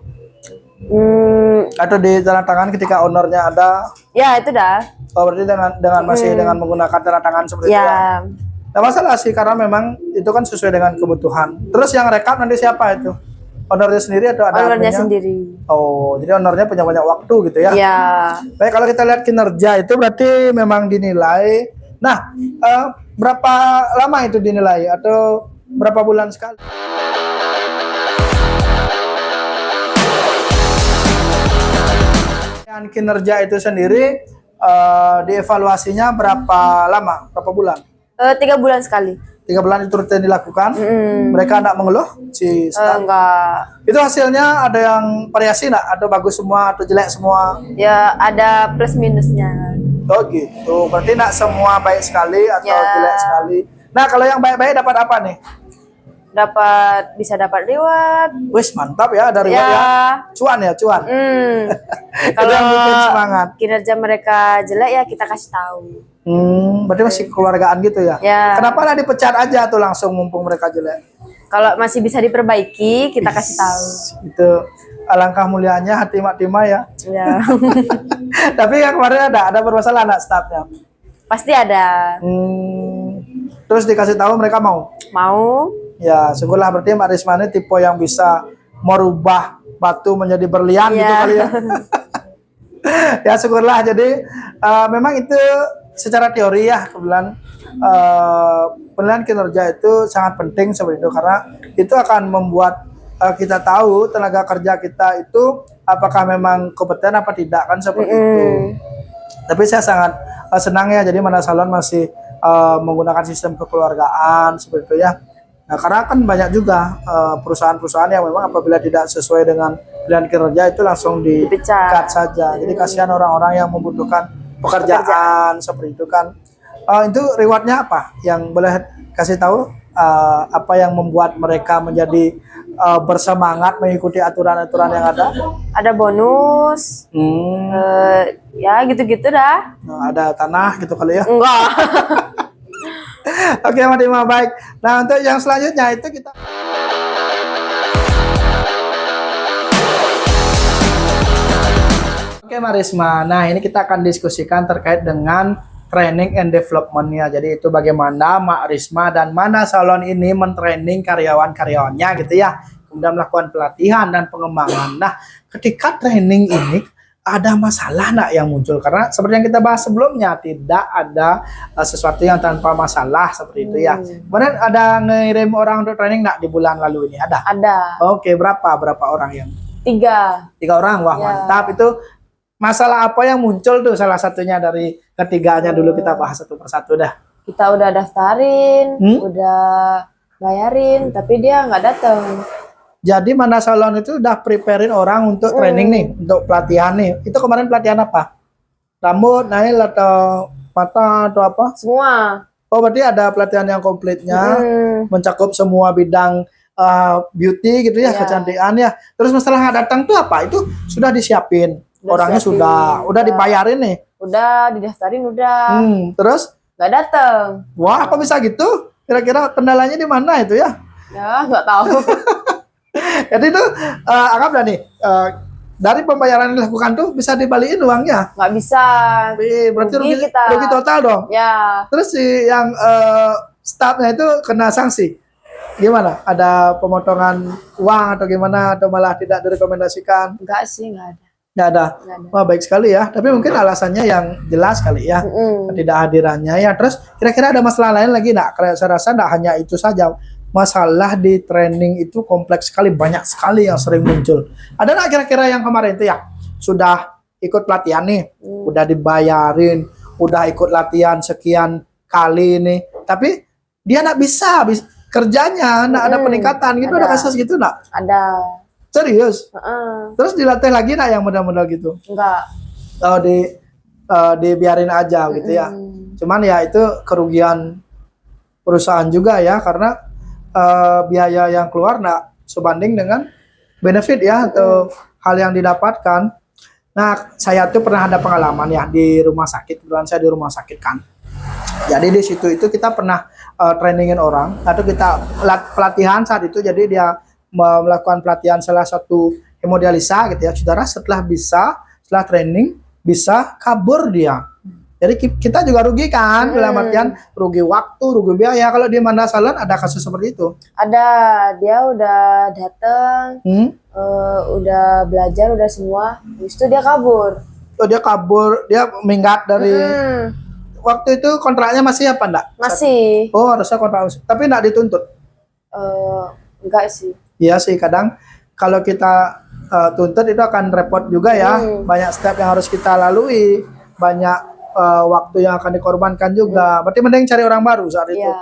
Atau di tanda tangan ketika ownernya ada? Ya itu dah. Oh, berarti dengan masih dengan menggunakan tanda tangan seperti itu ya? Nah, masalah sih karena memang itu kan sesuai dengan kebutuhan. Terus yang rekap nanti siapa itu? Ownernya sendiri atau ada ownernya adminnya? sendiri. Oh, jadi ownernya punya banyak waktu gitu ya? Iya. Baik, kalau kita lihat kinerja itu berarti memang dinilai. Nah, berapa lama itu dinilai atau berapa bulan sekali? Dan kinerja itu sendiri dievaluasinya berapa lama, berapa bulan? 3 bulan sekali. 3 bulan itu rutin dilakukan. Mereka tidak mengeluh si staff. Enggak. Itu hasilnya ada yang variasi nggak? Atau bagus semua atau jelek semua? Ya ada plus minusnya. Oh gitu. Berarti tidak semua baik sekali atau Ya. jelek sekali. Nah kalau yang baik-baik dapat apa nih? Bisa dapat reward. Wis mantap ya dari Ya. ya. Cuan ya cuan. Itu Kalau yang bikin semangat. kinerja mereka jelek ya kita kasih tahu. Berarti masih kekeluargaan gitu ya? Ya. Kenapa nggak dipecat aja tuh langsung mumpung mereka jelek? Kalau masih bisa diperbaiki kita kasih tahu. Itu alangkah mulianya hati Mak Tima ya. Ya. Tapi yang kemarin ada bermasalah anak staffnya. Pasti ada. Terus dikasih tahu mereka mau. Mau? Ya, syukurlah berarti Mbak Risma ini tipe yang bisa merubah batu menjadi berlian gitu Ya. kali ya. Ya syukurlah. Jadi memang itu secara teori ya kebetulan penilaian kinerja itu sangat penting seperti itu karena itu akan membuat kita tahu tenaga kerja kita itu apakah memang kompeten apa tidak kan seperti itu. Tapi saya sangat senang ya jadi Manda Salon masih menggunakan sistem kekeluargaan seperti itu ya. Nah, karena kan banyak juga perusahaan-perusahaan yang memang apabila tidak sesuai dengan pilihan kinerja itu langsung di-cut saja. Jadi kasihan orang-orang yang membutuhkan pekerjaan seperti itu kan. Itu rewardnya apa? Yang boleh kasih tahu apa yang membuat mereka menjadi bersemangat mengikuti aturan-aturan yang ada? Ada bonus. Ya gitu-gitu dah. Nah, ada tanah gitu kali ya. Enggak. Oke, Mbak Tima, baik. Nah, untuk yang selanjutnya itu kita Oke, Mbak Risma. Nah, ini kita akan diskusikan terkait dengan training and development-nya. Jadi itu bagaimana Mbak Risma dan Manda Salon ini mentraining karyawan-karyawannya gitu ya. Kemudian melakukan pelatihan dan pengembangan. Nah, ketika training ini ada masalah nak yang muncul karena seperti yang kita bahas sebelumnya tidak ada sesuatu yang tanpa masalah seperti itu ya. Kemudian ada ngirim orang untuk training nak di bulan lalu ini ada. Oke, berapa orang yang 3 orang? Wah Ya. mantap. Itu masalah apa yang muncul tuh salah satunya dari ketiganya dulu kita bahas satu persatu dah. Kita udah daftarin, udah bayarin, tapi dia nggak datang. Jadi Manda Salon itu udah preparein orang untuk training nih, untuk pelatihan nih. Itu kemarin pelatihan apa? Rambut, nail atau mata atau apa? Semua. Oh berarti ada pelatihan yang komplitnya, mencakup semua bidang beauty gitu ya, kecantikan ya. Terus masalah nggak datang tuh apa? Itu sudah disiapin, orangnya siapin. udah dibayarin nih. Udah didaftarin udah. Terus? Nggak datang. Wah kok bisa gitu? Kira-kira kendalanya di mana itu ya? Ya nggak tahu. Jadi itu anggaplah nih dari pembayaran yang dilakukan tuh bisa dibalikin uangnya. Nggak bisa. Berarti Rugi kita. rugi total dong. Ya. Terus si yang staffnya itu kena sanksi. Gimana? Ada pemotongan uang atau gimana? Atau malah tidak direkomendasikan? Enggak sih, nggak ada. Nggak ada. Nggak ada. Wah baik sekali ya. Tapi mungkin alasannya yang jelas kali ya. Ketidakhadirannya ya. Terus kira-kira ada masalah lain lagi nggak? Karena saya rasa nggak hanya itu saja. Masalah di training itu kompleks sekali, banyak sekali yang sering muncul. Ada nggak kira-kira yang kemarin itu ya sudah ikut pelatihan nih, udah dibayarin, udah ikut latihan sekian kali nih, tapi dia nggak bisa kerjanya, nggak ada peningkatan gitu, ada kasus gitu nggak? Ada. Serius? Terus dilatih lagi nggak yang modal-modal gitu? Enggak. Oh dibiarin aja gitu ya. Cuman ya itu kerugian perusahaan juga ya karena biaya yang keluar nggak sebanding dengan benefit ya atau hal yang didapatkan. Nah saya tuh pernah ada pengalaman ya di rumah sakit, kebetulan saya di rumah sakit kan. Jadi di situ itu kita pernah trainingin orang atau kita pelatihan saat itu. Jadi dia melakukan pelatihan salah satu hemodialisa gitu ya. Saudara setelah training bisa kabur dia. Jadi kita juga rugi kan, dalam artian rugi waktu, rugi biaya. Kalau di Manda Salon ada kasus seperti itu? Ada, dia udah datang, udah belajar, udah semua. Habis itu dia kabur. Oh dia kabur, dia minggat dari. Waktu itu kontraknya masih apa enggak? Masih. Oh harusnya kontrak, tapi enggak dituntut? Enggak sih. Iya sih, kadang kalau kita tuntut itu akan repot juga ya. Banyak step yang harus kita lalui, banyak waktu yang akan dikorbankan juga. Berarti mending cari orang baru saat itu. Iya.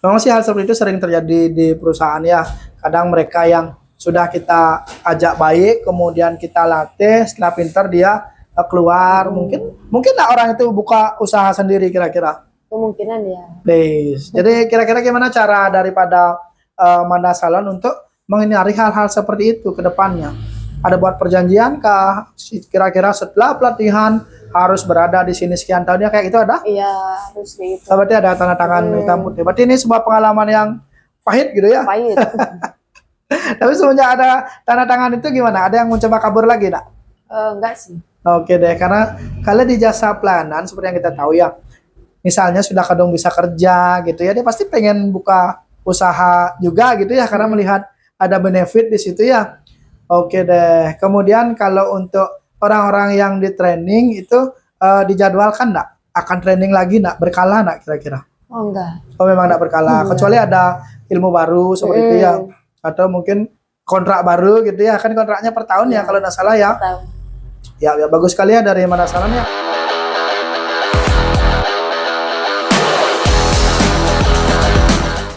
Memang sih hal seperti itu sering terjadi di perusahaan ya. Kadang mereka yang sudah kita ajak baik, kemudian kita latih, setelah pintar dia keluar. Mungkin lah orang itu buka usaha sendiri kira-kira. Kemungkinan ya. Please. Jadi kira-kira gimana cara daripada Manda Salon untuk menghindari hal-hal seperti itu ke depannya? Ada buat perjanjian kah? Kira-kira setelah pelatihan harus berada di sini sekian tahun ya kayak gitu ada? Iya, harus gitu. Berarti ada tanda tangan hitam putih. Berarti ini sebuah pengalaman yang pahit gitu ya? Pahit. Tapi semenjak ada tanda tangan itu gimana? Ada yang mencoba kabur lagi enggak? Enggak sih. Oke deh, karena kalau di jasa pelayanan seperti yang kita tahu ya, misalnya sudah kadang bisa kerja gitu ya, dia pasti pengen buka usaha juga gitu ya, karena melihat ada benefit di situ ya. Oke deh, kemudian kalau untuk orang-orang yang di training itu dijadwalkan enggak? Akan training lagi enggak? Berkala enggak kira-kira? Oh enggak. Oh memang enggak berkala, kecuali ada ilmu baru seperti itu ya, atau mungkin kontrak baru gitu ya, kan kontraknya per tahun ya kalau enggak salah ya. Tahu. Ya bagus sekali ya dari Manda Salon ya.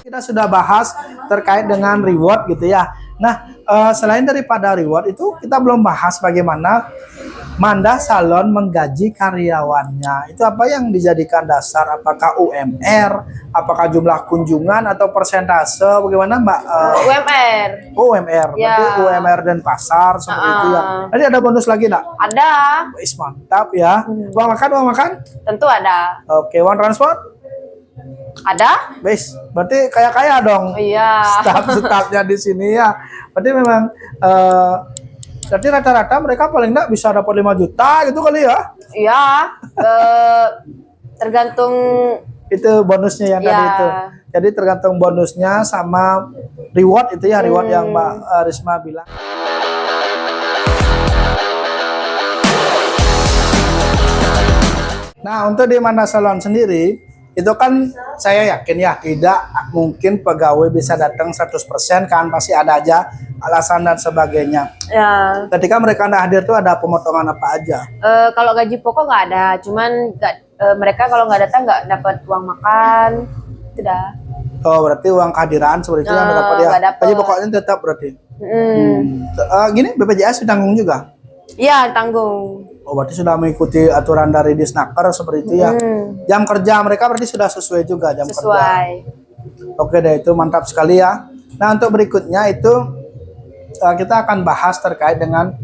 Kita sudah bahas terkait dengan reward gitu ya. Nah, selain daripada reward itu kita belum bahas bagaimana Manda Salon menggaji karyawannya. Itu apa yang dijadikan dasar? Apakah UMR, apakah jumlah kunjungan atau persentase? Bagaimana Mbak? UMR. Oh, UMR. Berarti Ya. UMR dan pasar seperti itu ya. Tadi ada bonus lagi enggak? Ada. Wis mantap ya. Uang makan? Tentu ada. Oke, uang transport? Ada? Wis, berarti kaya-kaya dong. Iya. Staf-stafnya di sini ya. Berarti memang berarti rata-rata mereka paling enggak bisa dapat 5 juta gitu kali ya. Iya. Tergantung. Itu bonusnya yang tadi itu. Jadi tergantung bonusnya sama reward itu ya, reward yang Mbak Risma bilang. Nah, untuk di Manda Salon sendiri itu kan saya yakin ya tidak mungkin pegawai bisa datang 100% kan, pasti ada aja alasan dan sebagainya. Ya. Ketika mereka nggak hadir tuh ada pemotongan apa aja? Kalau gaji pokok nggak ada, cuman mereka kalau nggak datang nggak dapat uang makan, tidak. Oh berarti uang kehadiran seperti itu yang dapat ya. Nggak dapet. Gaji pokoknya tetap berarti. Gini BPJS ditanggung juga? Iya tanggung. Oh berarti sudah mengikuti aturan dari Disnaker seperti itu ya. Jam kerja mereka berarti sudah sesuai juga jam kerja. Sesuai. Oke deh, itu mantap sekali ya. Nah untuk berikutnya itu kita akan bahas terkait dengan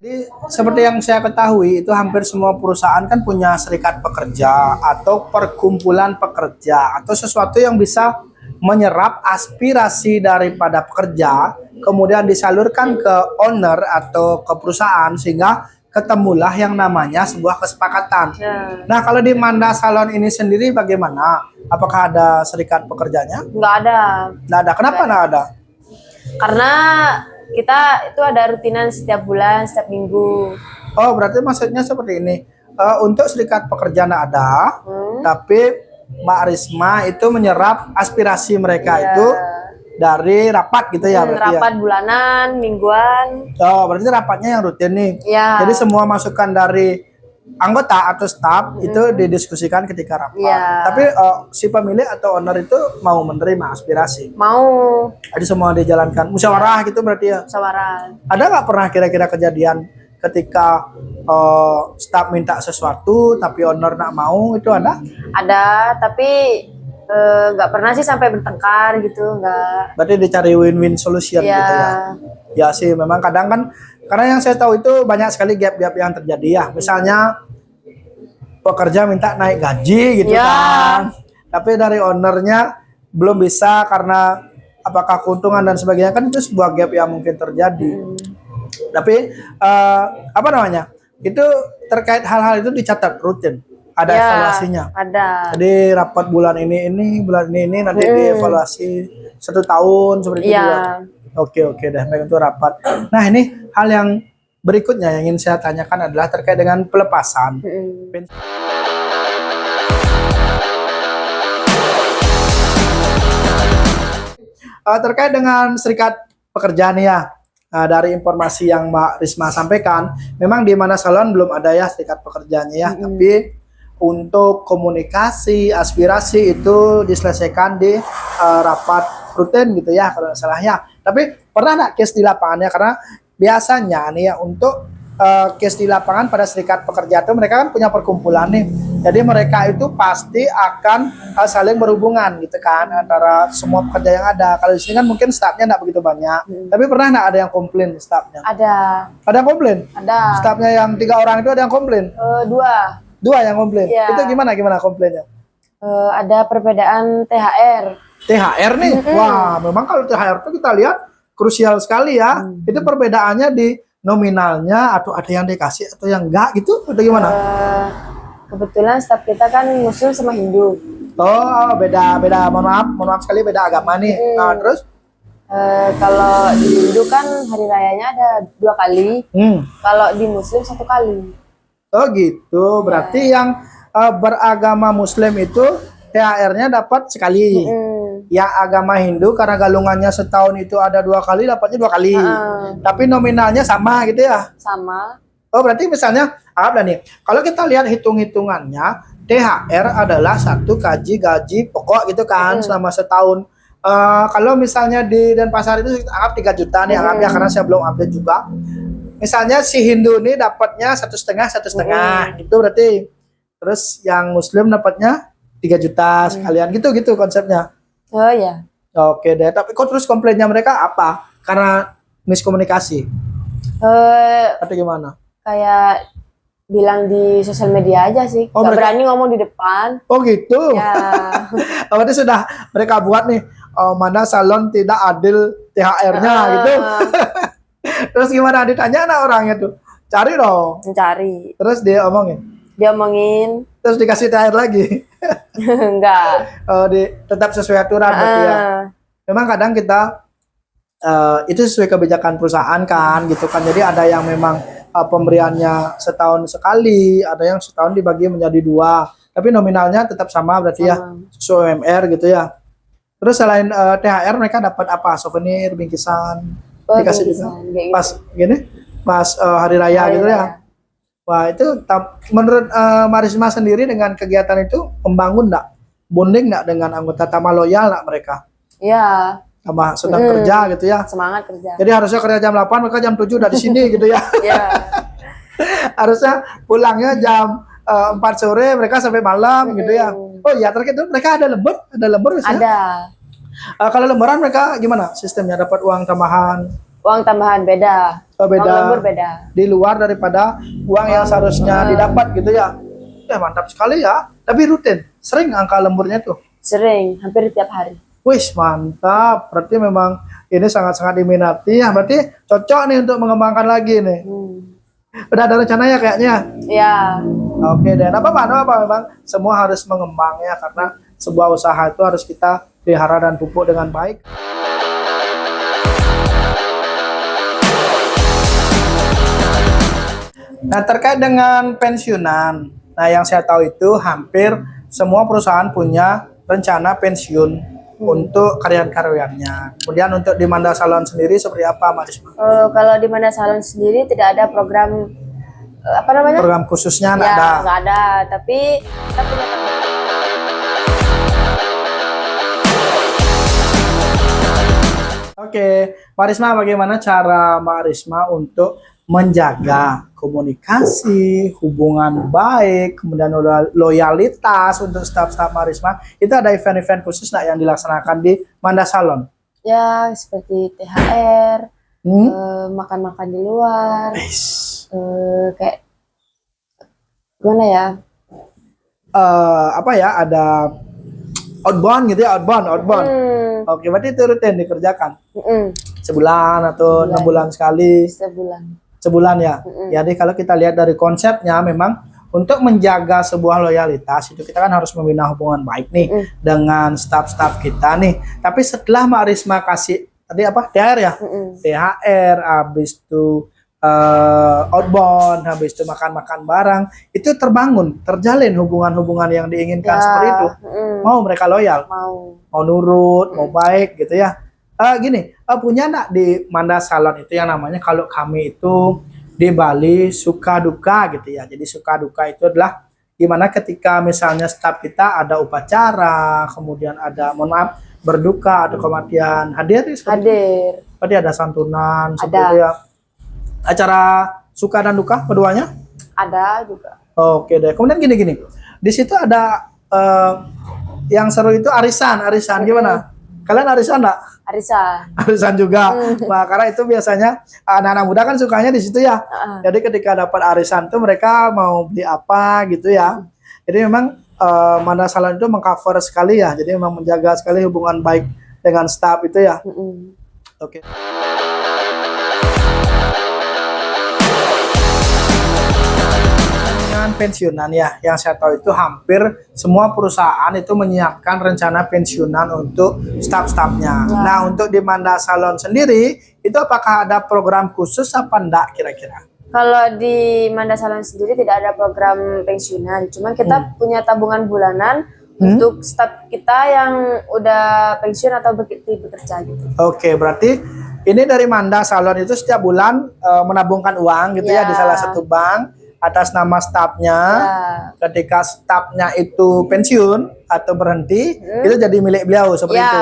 jadi, seperti yang saya ketahui itu hampir semua perusahaan kan punya serikat pekerja atau perkumpulan pekerja atau sesuatu yang bisa menyerap aspirasi daripada pekerja kemudian disalurkan ke owner atau ke perusahaan sehingga ketemulah yang namanya sebuah kesepakatan. Nah kalau di Manda Salon ini sendiri bagaimana? Apakah ada serikat pekerjanya? Nggak ada. Nggak ada. Kenapa nggak ada? Karena kita itu ada rutinan setiap bulan, setiap minggu. Oh berarti maksudnya seperti ini. Untuk serikat pekerja nggak ada, tapi Mbak Risma itu menyerap aspirasi mereka itu dari rapat gitu ya berarti rapat ya? bulanan, mingguan. Oh berarti rapatnya yang rutin nih. Ya. Jadi semua masukan dari anggota atau staf itu didiskusikan ketika rapat. Ya. Tapi si pemilik atau owner itu mau menerima aspirasi. Mau Jadi semua dijalankan musyawarah gitu berarti ya. musyawarah. Ada nggak pernah kira-kira kejadian ketika staf minta sesuatu tapi owner nggak mau, itu ada? Ada, tapi nggak pernah sih sampai bertengkar gitu, nggak. Berarti dicari win-win solution Ya. gitu ya. Ya sih memang kadang kan karena yang saya tahu itu banyak sekali gap-gap yang terjadi ya. Misalnya pekerja minta naik gaji gitu Ya. kan. Tapi dari ownernya belum bisa karena apakah keuntungan dan sebagainya, kan itu sebuah gap yang mungkin terjadi. Tapi apa namanya? Itu terkait hal-hal itu dicatat rutin. Ada Ya, evaluasinya. ada. Jadi rapat bulan ini, bulan ini nanti dievaluasi 1 tahun seperti itu Iya. ya. Oke deh, baik itu rapat. Nah ini hal yang berikutnya yang ingin saya tanyakan adalah terkait dengan pelepasan. terkait dengan serikat pekerja nih ya. Dari informasi yang Mbak Risma sampaikan, memang di Manda Salon belum ada ya serikat pekerjanya ya, tapi untuk komunikasi, aspirasi itu diselesaikan di rapat rutin gitu ya kalau nggak salah ya. Tapi pernah nggak case di lapangannya? Karena biasanya nih ya untuk case di lapangan pada serikat pekerja itu mereka kan punya perkumpulan nih. Jadi mereka itu pasti akan saling berhubungan gitu kan antara semua pekerja yang ada. Kalau di sini kan mungkin stafnya nggak begitu banyak. Tapi pernah nggak ada yang komplain stafnya? Ada. Ada yang komplain? Ada. Stafnya yang 3 orang itu ada yang komplain? Dua. 2 yang komplain? Iya. Itu gimana komplainnya? Ada perbedaan THR. THR nih? Wah, memang kalau THR itu kita lihat krusial sekali ya. Itu perbedaannya di nominalnya atau ada yang dikasih atau yang enggak gitu atau gimana? Kebetulan staf kita kan Muslim sama Hindu. Oh, beda mohon maaf sekali beda agama nih. Nah, terus Kalau di Hindu kan hari rayanya ada 2 kali. Kalau di Muslim 1 kali. Oh gitu. Berarti yang beragama Muslim itu THR-nya dapat sekali. Ya agama Hindu karena galungannya setahun itu ada 2 kali dapatnya 2 kali. Tapi nominalnya sama gitu ya? Sama. Oh berarti misalnya nih, kalau kita lihat hitung-hitungannya THR adalah satu gaji pokok gitu kan selama setahun. Kalau misalnya di Denpasar itu anggap 3 juta nih anggap ya karena saya belum update juga. Misalnya si Hindu ini dapatnya 1,5 gitu berarti. Terus yang Muslim dapatnya 3 juta sekalian gitu konsepnya. Oh ya. Oke deh, tapi kok terus komplainnya mereka apa? Karena miskomunikasi atau gimana? Kayak bilang di sosial media aja sih. Oh, Gak mereka- berani ngomong di depan. Oh gitu. Ya. Berarti sudah mereka buat nih Manda Salon tidak adil THR-nya gitu. Terus gimana ditanya anak orangnya tuh? Cari dong. Mencari. Terus dia omongin. Dia omongin. Terus dikasih THR lagi. Enggak. Tetap sesuai aturan berarti ya. Memang kadang kita itu sesuai kebijakan perusahaan kan gitu kan. Jadi ada yang memang pemberiannya setahun sekali, ada yang setahun dibagi menjadi 2. Tapi nominalnya tetap sama berarti ya. Sesuai UMR gitu ya. Terus selain THR mereka dapat apa? Souvenir, bingkisan, dikasih juga. Pas gini, pas hari raya gitu ya. Wah itu menurut Marisma sendiri dengan kegiatan itu membangun enggak? Bonding enggak dengan anggota tambah loyal enggak mereka? Iya. Tambah sedang kerja gitu ya. Semangat kerja. Jadi harusnya kerja jam 8 mereka jam 7 udah di sini gitu ya. Iya. Harusnya pulangnya jam 4 sore mereka sampai malam gitu ya. Oh iya terkait itu mereka ada lembur misalnya? Ada. Kalau lemburan mereka gimana sistemnya? Dapat uang tambahan? Uang tambahan beda. Oh, beda. Uang lembur beda. Di luar daripada uang yang seharusnya didapat gitu ya. Mantap sekali ya. Tapi rutin, sering angka lemburnya tuh. Sering, hampir tiap hari. Wih mantap. Berarti memang ini sangat-sangat diminati ya. Berarti cocok nih untuk mengembangkan lagi nih. Udah ada rencana ya kayaknya. Ya. Oke deh. Apa memang semua harus mengembang ya karena sebuah usaha itu harus kita pelihara dan pupuk dengan baik. Nah, terkait dengan pensiunan. Nah, yang saya tahu itu hampir semua perusahaan punya rencana pensiun untuk karyawan-karyawannya. Kemudian untuk di Manda Salon sendiri seperti apa, Mbak Risma? Kalau di Manda Salon sendiri tidak ada program apa namanya? Program khususnya nggak Ya, ada. nggak ada. Tapi kita punya Oke, Mbak Risma, bagaimana cara Mbak Risma untuk menjaga komunikasi, hubungan baik, kemudian loyalitas untuk staf-staf Mbak Risma? Itu ada event-event khusus nggak yang dilaksanakan di Manda Salon? ya seperti THR, makan-makan di luar, kayak gimana ya? Apa ya? Ada outbound gitu ya, outbound. Oke, berarti itu rutin dikerjakan sebulan atau 6 bulan sekali? Sebulan ya. Jadi kalau kita lihat dari konsepnya memang untuk menjaga sebuah loyalitas itu kita kan harus membina hubungan baik nih dengan staf-staf kita nih. Tapi setelah Mbak Risma kasih tadi apa? THR ya? THR, habis itu outbound, habis itu makan-makan barang, itu terjalin hubungan-hubungan yang diinginkan seperti itu. Mau mereka loyal, Mau. mau nurut, mau baik gitu ya. Gini, punya enggak di Manda Salon itu yang namanya kalau kami itu di Bali suka duka gitu ya. Jadi suka duka itu adalah gimana ketika misalnya staf kita ada upacara, kemudian ada mohon maaf berduka atau kematian hadir seperti itu? Hadir. Berarti ada santunan Ada. seperti itu ya. Acara suka dan duka keduanya? Ada juga. Oke deh. Kemudian gini-gini. Di situ ada yang seru itu arisan. Arisan gimana? Kalian arisan enggak? Arisan. Arisan juga. Nah, karena itu biasanya anak-anak muda kan sukanya di situ ya. Jadi ketika dapat arisan tuh mereka mau beli apa gitu ya. Jadi memang Manda Salon itu mengcover sekali ya. Jadi memang menjaga sekali hubungan baik dengan staff itu ya. Oke. Pensiunan ya, yang saya tahu itu hampir semua perusahaan itu menyiapkan rencana pensiunan untuk staf-stafnya. Nah, untuk di Manda Salon sendiri itu apakah ada program khusus apa enggak kira-kira? Kalau di Manda Salon sendiri tidak ada program pensiunan, cuman kita punya tabungan bulanan untuk staf kita yang udah pensiun atau bekerja gitu. Oke, berarti ini dari Manda Salon itu setiap bulan menabungkan uang gitu ya di salah satu bank atas nama stafnya. Ketika stafnya itu pensiun atau berhenti, itu jadi milik beliau seperti itu.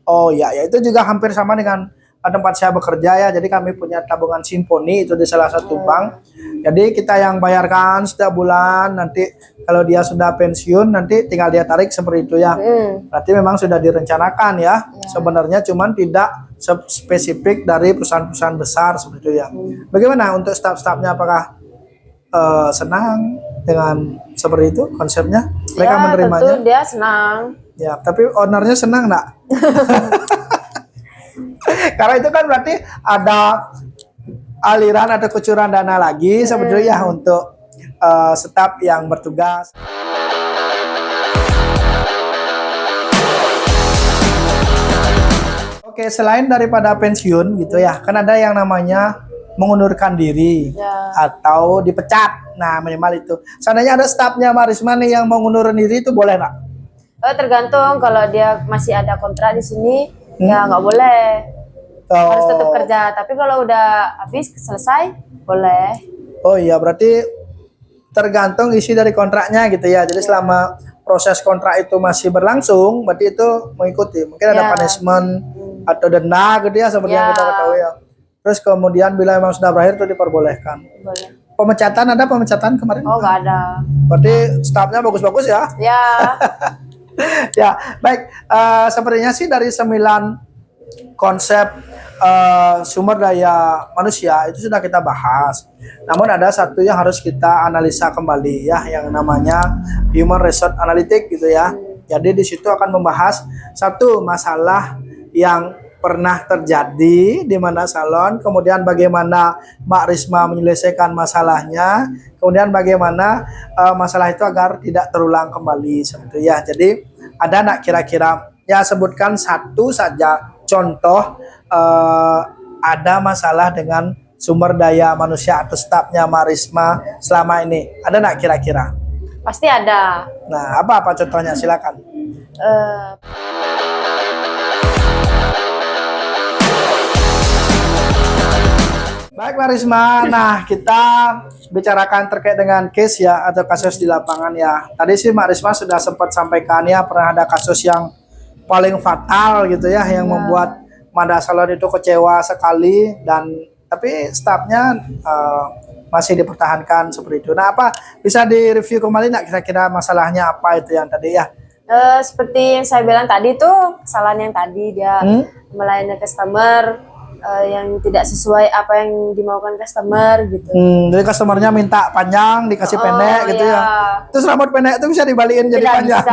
Oh ya, ya itu juga hampir sama dengan tempat saya bekerja ya. Jadi kami punya tabungan Simponi itu di salah satu bank. Jadi kita yang bayarkan setiap bulan, nanti kalau dia sudah pensiun nanti tinggal dia tarik seperti itu ya. Berarti memang sudah direncanakan ya. Sebenarnya cuman tidak spesifik dari perusahaan-perusahaan besar seperti itu ya. Bagaimana untuk staf-stafnya, apakah senang dengan seperti itu konsepnya? Mereka menerimanya? Tentu dia senang. Ya, tapi ownernya senang enggak? Karena itu kan berarti ada aliran atau kucuran dana lagi seperti itu ya untuk staf yang bertugas. Oke, selain daripada pensiun gitu ya, kan ada yang namanya mengundurkan diri atau dipecat. Nah, minimal itu. Seandainya ada stafnya Marisma nih yang mau ngundurin diri itu boleh nggak? Tergantung, kalau dia masih ada kontrak di sini ya nggak boleh. Harus tetap kerja. Tapi kalau udah habis selesai boleh. Oh iya, berarti tergantung isi dari kontraknya gitu ya. Jadi selama proses kontrak itu masih berlangsung, berarti itu mengikuti. Mungkin ada punishment atau denda gitu ya seperti yang kita ketahui ya. Terus kemudian bila memang sudah berakhir itu diperbolehkan. Boleh. Pemecatan, ada pemecatan kemarin? Oh, nggak ada. Berarti stafnya bagus-bagus ya? Ya. Ya, baik. Sepertinya sih dari 9 konsep sumber daya manusia itu sudah kita bahas. Namun ada satu yang harus kita analisa kembali ya, yang namanya Human Resource Analytics gitu ya. Jadi di situ akan membahas satu masalah yang pernah terjadi di Manda Salon, kemudian bagaimana Mbak Risma menyelesaikan masalahnya, kemudian bagaimana masalah itu agar tidak terulang kembali seperti itu ya. Jadi ada nak kira-kira ya sebutkan satu saja contoh ada masalah dengan sumber daya manusia atau stafnya Mbak Risma selama ini, ada nak kira-kira? Pasti ada. Nah, apa contohnya, silakan. Baik Mbak Risma, nah kita bicarakan terkait dengan case ya atau kasus di lapangan ya. Tadi sih Mbak Risma sudah sempat sampaikan ya, pernah ada kasus yang paling fatal gitu ya, yang membuat Manda Salon itu kecewa sekali, dan tapi stafnya masih dipertahankan seperti itu. Nah, apa bisa direview kembali nggak kira-kira masalahnya apa itu yang tadi ya? Seperti yang saya bilang tadi tuh, kesalahan yang tadi dia melayani customer yang tidak sesuai apa yang dimaukan customer gitu. Jadi customernya minta panjang dikasih pendek gitu ya. Terus rambut pendek itu bisa dibalikin jadi panjang.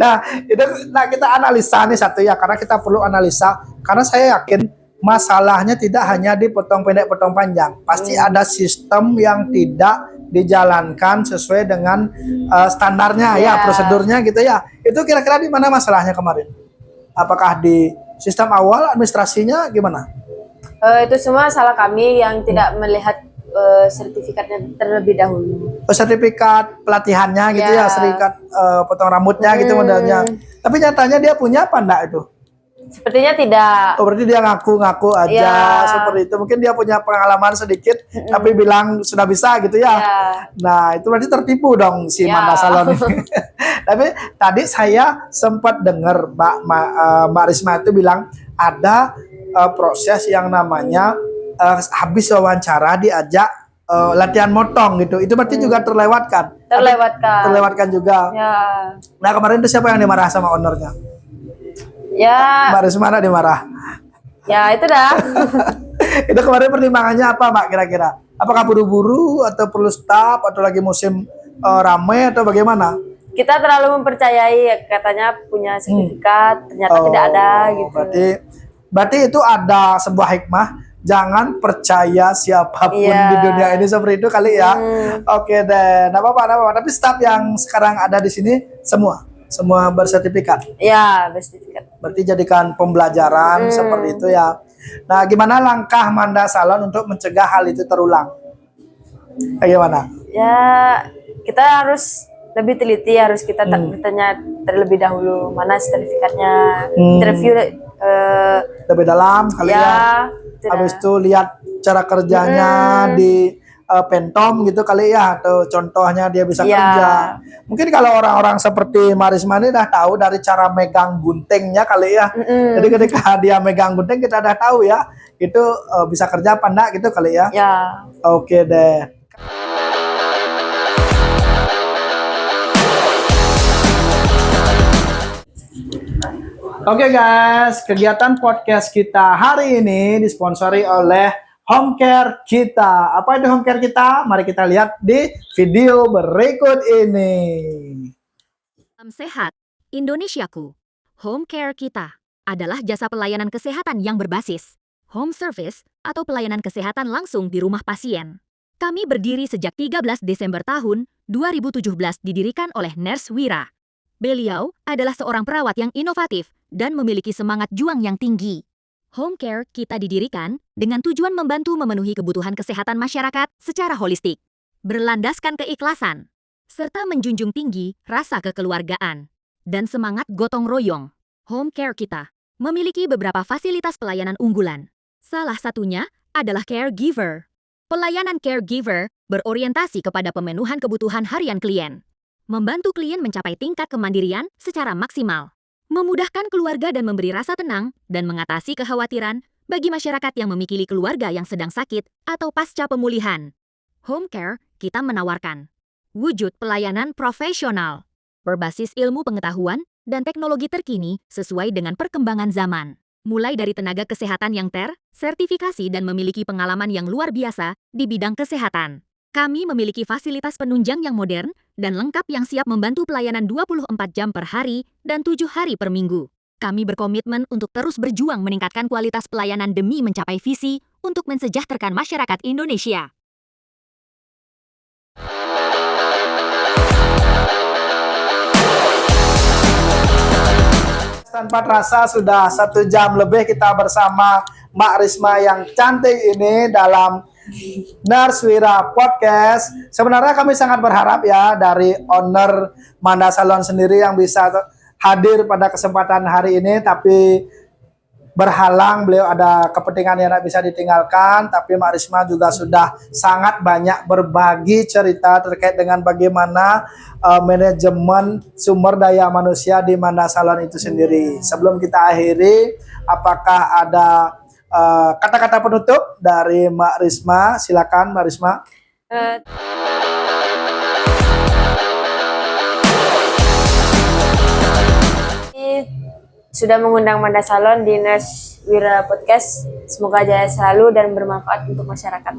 Nah, kita analisa nih satu ya, karena kita perlu analisa, karena saya yakin masalahnya tidak hanya di potong pendek potong panjang, pasti ada sistem yang tidak dijalankan sesuai dengan standarnya ya, prosedurnya gitu ya. Itu kira-kira di mana masalahnya kemarin? Apakah di sistem awal, administrasinya gimana? Itu semua salah kami yang tidak melihat sertifikatnya terlebih dahulu. Sertifikat pelatihannya gitu ya, sertifikat potong rambutnya gitu modelnya. Tapi nyatanya dia punya apa enggak itu? Sepertinya tidak. Oh, berarti dia ngaku-ngaku aja Ya. seperti itu. Mungkin dia punya pengalaman sedikit, tapi bilang sudah bisa gitu ya. Ya. Nah, itu berarti tertipu dong si Ya. Manda Salon ini. Tapi tadi saya sempat dengar Mbak Risma itu bilang ada proses yang namanya habis wawancara diajak latihan motong gitu. Itu berarti juga terlewatkan. Terlewatkan. Terlewatkan juga. Ya. Nah, kemarin itu siapa yang dimarah sama ownernya? Ya. Mbak Risma ada dimarah. Ya itu dah. Itu kemarin pertimbangannya apa, Mbak, kira-kira? Apakah buru-buru atau perlu stop atau lagi musim ramai atau bagaimana? Kita terlalu mempercayai, katanya punya sertifikat, ternyata tidak ada gitu. Berarti itu ada sebuah hikmah, jangan percaya siapapun Iya. di dunia ini seperti itu kali ya. Oke deh, nggak apa-apa. Tapi staf yang sekarang ada di sini semua bersertifikat. Ya, bersertifikat. Berarti jadikan pembelajaran seperti itu ya. Nah, gimana langkah Manda Salon untuk mencegah hal itu terulang? Bagaimana? Ya, kita harus lebih teliti, harus kita bertanya terlebih dahulu mana sertifikatnya, interview Lebih dalam kali ya. ya. Tidak. Habis itu lihat cara kerjanya di Pentom gitu kali ya, atau contohnya dia bisa Ya. kerja. Mungkin kalau orang-orang seperti Marisma ini udah tahu dari cara megang guntingnya kali ya. Jadi ketika dia megang gunting kita udah tahu ya, itu bisa kerja apa enggak gitu kali ya. Ya. Oke deh. Oke guys, kegiatan podcast kita hari ini disponsori oleh Home Care Kita. Apa itu Home Care Kita? Mari kita lihat di video berikut ini. Salam sehat, Indonesiaku. Home Care Kita adalah jasa pelayanan kesehatan yang berbasis home service atau pelayanan kesehatan langsung di rumah pasien. Kami berdiri sejak 13 Desember tahun 2017 didirikan oleh Nurse Wira. Beliau adalah seorang perawat yang inovatif dan memiliki semangat juang yang tinggi. Home Care Kita didirikan dengan tujuan membantu memenuhi kebutuhan kesehatan masyarakat secara holistik, berlandaskan keikhlasan, serta menjunjung tinggi rasa kekeluargaan dan semangat gotong royong. Home Care Kita memiliki beberapa fasilitas pelayanan unggulan. Salah satunya adalah caregiver. Pelayanan caregiver berorientasi kepada pemenuhan kebutuhan harian klien, membantu klien mencapai tingkat kemandirian secara maksimal, memudahkan keluarga dan memberi rasa tenang dan mengatasi kekhawatiran bagi masyarakat yang memiliki keluarga yang sedang sakit atau pasca pemulihan. Home Care Kita menawarkan wujud pelayanan profesional, berbasis ilmu pengetahuan dan teknologi terkini sesuai dengan perkembangan zaman. Mulai dari tenaga kesehatan yang sertifikasi dan memiliki pengalaman yang luar biasa di bidang kesehatan. Kami memiliki fasilitas penunjang yang modern dan lengkap yang siap membantu pelayanan 24 jam per hari dan 7 hari per minggu. Kami berkomitmen untuk terus berjuang meningkatkan kualitas pelayanan demi mencapai visi untuk mensejahterakan masyarakat Indonesia. Tanpa terasa sudah 1 jam lebih kita bersama Mbak Risma yang cantik ini dalam Nurse Wira Podcast. Sebenarnya kami sangat berharap ya dari owner Manda Salon sendiri yang bisa hadir pada kesempatan hari ini, tapi berhalang, beliau ada kepentingan yang tidak bisa ditinggalkan. Tapi Mbak Risma juga sudah sangat banyak berbagi cerita terkait dengan bagaimana manajemen sumber daya manusia di Manda Salon itu sendiri. Sebelum kita akhiri, apakah ada kata-kata penutup dari Mbak Risma? Silakan Mbak Risma. Sudah mengundang Manda Salon di Nurse Wira Podcast. Semoga jaya selalu dan bermanfaat untuk masyarakat.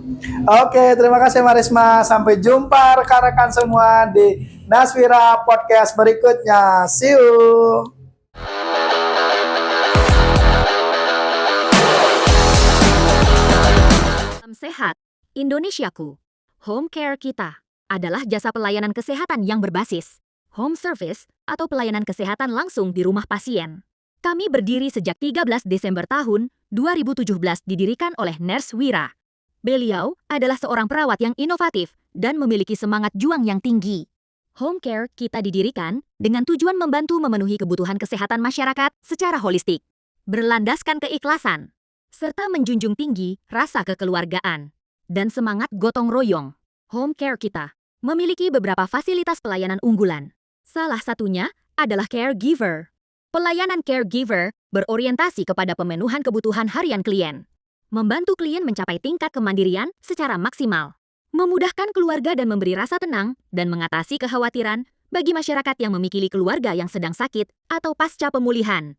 Oke, terima kasih Mbak Risma. Sampai jumpa rekan-rekan semua di Nurse Wira Podcast berikutnya. See you. Salam sehat, Indonesiaku. Home Care Kita adalah jasa pelayanan kesehatan yang berbasis home service atau pelayanan kesehatan langsung di rumah pasien. Kami berdiri sejak 13 Desember tahun 2017 didirikan oleh Nurse Wira. Beliau adalah seorang perawat yang inovatif dan memiliki semangat juang yang tinggi. Home Care Kita didirikan dengan tujuan membantu memenuhi kebutuhan kesehatan masyarakat secara holistik, berlandaskan keikhlasan, serta menjunjung tinggi rasa kekeluargaan dan semangat gotong royong. Home care kita memiliki beberapa fasilitas pelayanan unggulan. Salah satunya adalah caregiver. Pelayanan caregiver berorientasi kepada pemenuhan kebutuhan harian klien, membantu klien mencapai tingkat kemandirian secara maksimal, memudahkan keluarga dan memberi rasa tenang dan mengatasi kekhawatiran bagi masyarakat yang memiliki keluarga yang sedang sakit atau pasca pemulihan.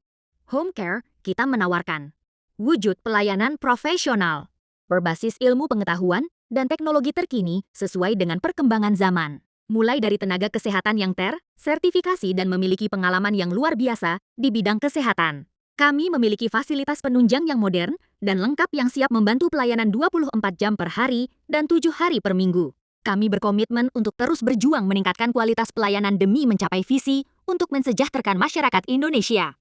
Home care kita menawarkan wujud pelayanan profesional, berbasis ilmu pengetahuan dan teknologi terkini sesuai dengan perkembangan zaman. Mulai dari tenaga kesehatan yang sertifikasi dan memiliki pengalaman yang luar biasa di bidang kesehatan. Kami memiliki fasilitas penunjang yang modern dan lengkap yang siap membantu pelayanan 24 jam per hari dan 7 hari per minggu. Kami berkomitmen untuk terus berjuang meningkatkan kualitas pelayanan demi mencapai visi untuk mensejahterakan masyarakat Indonesia.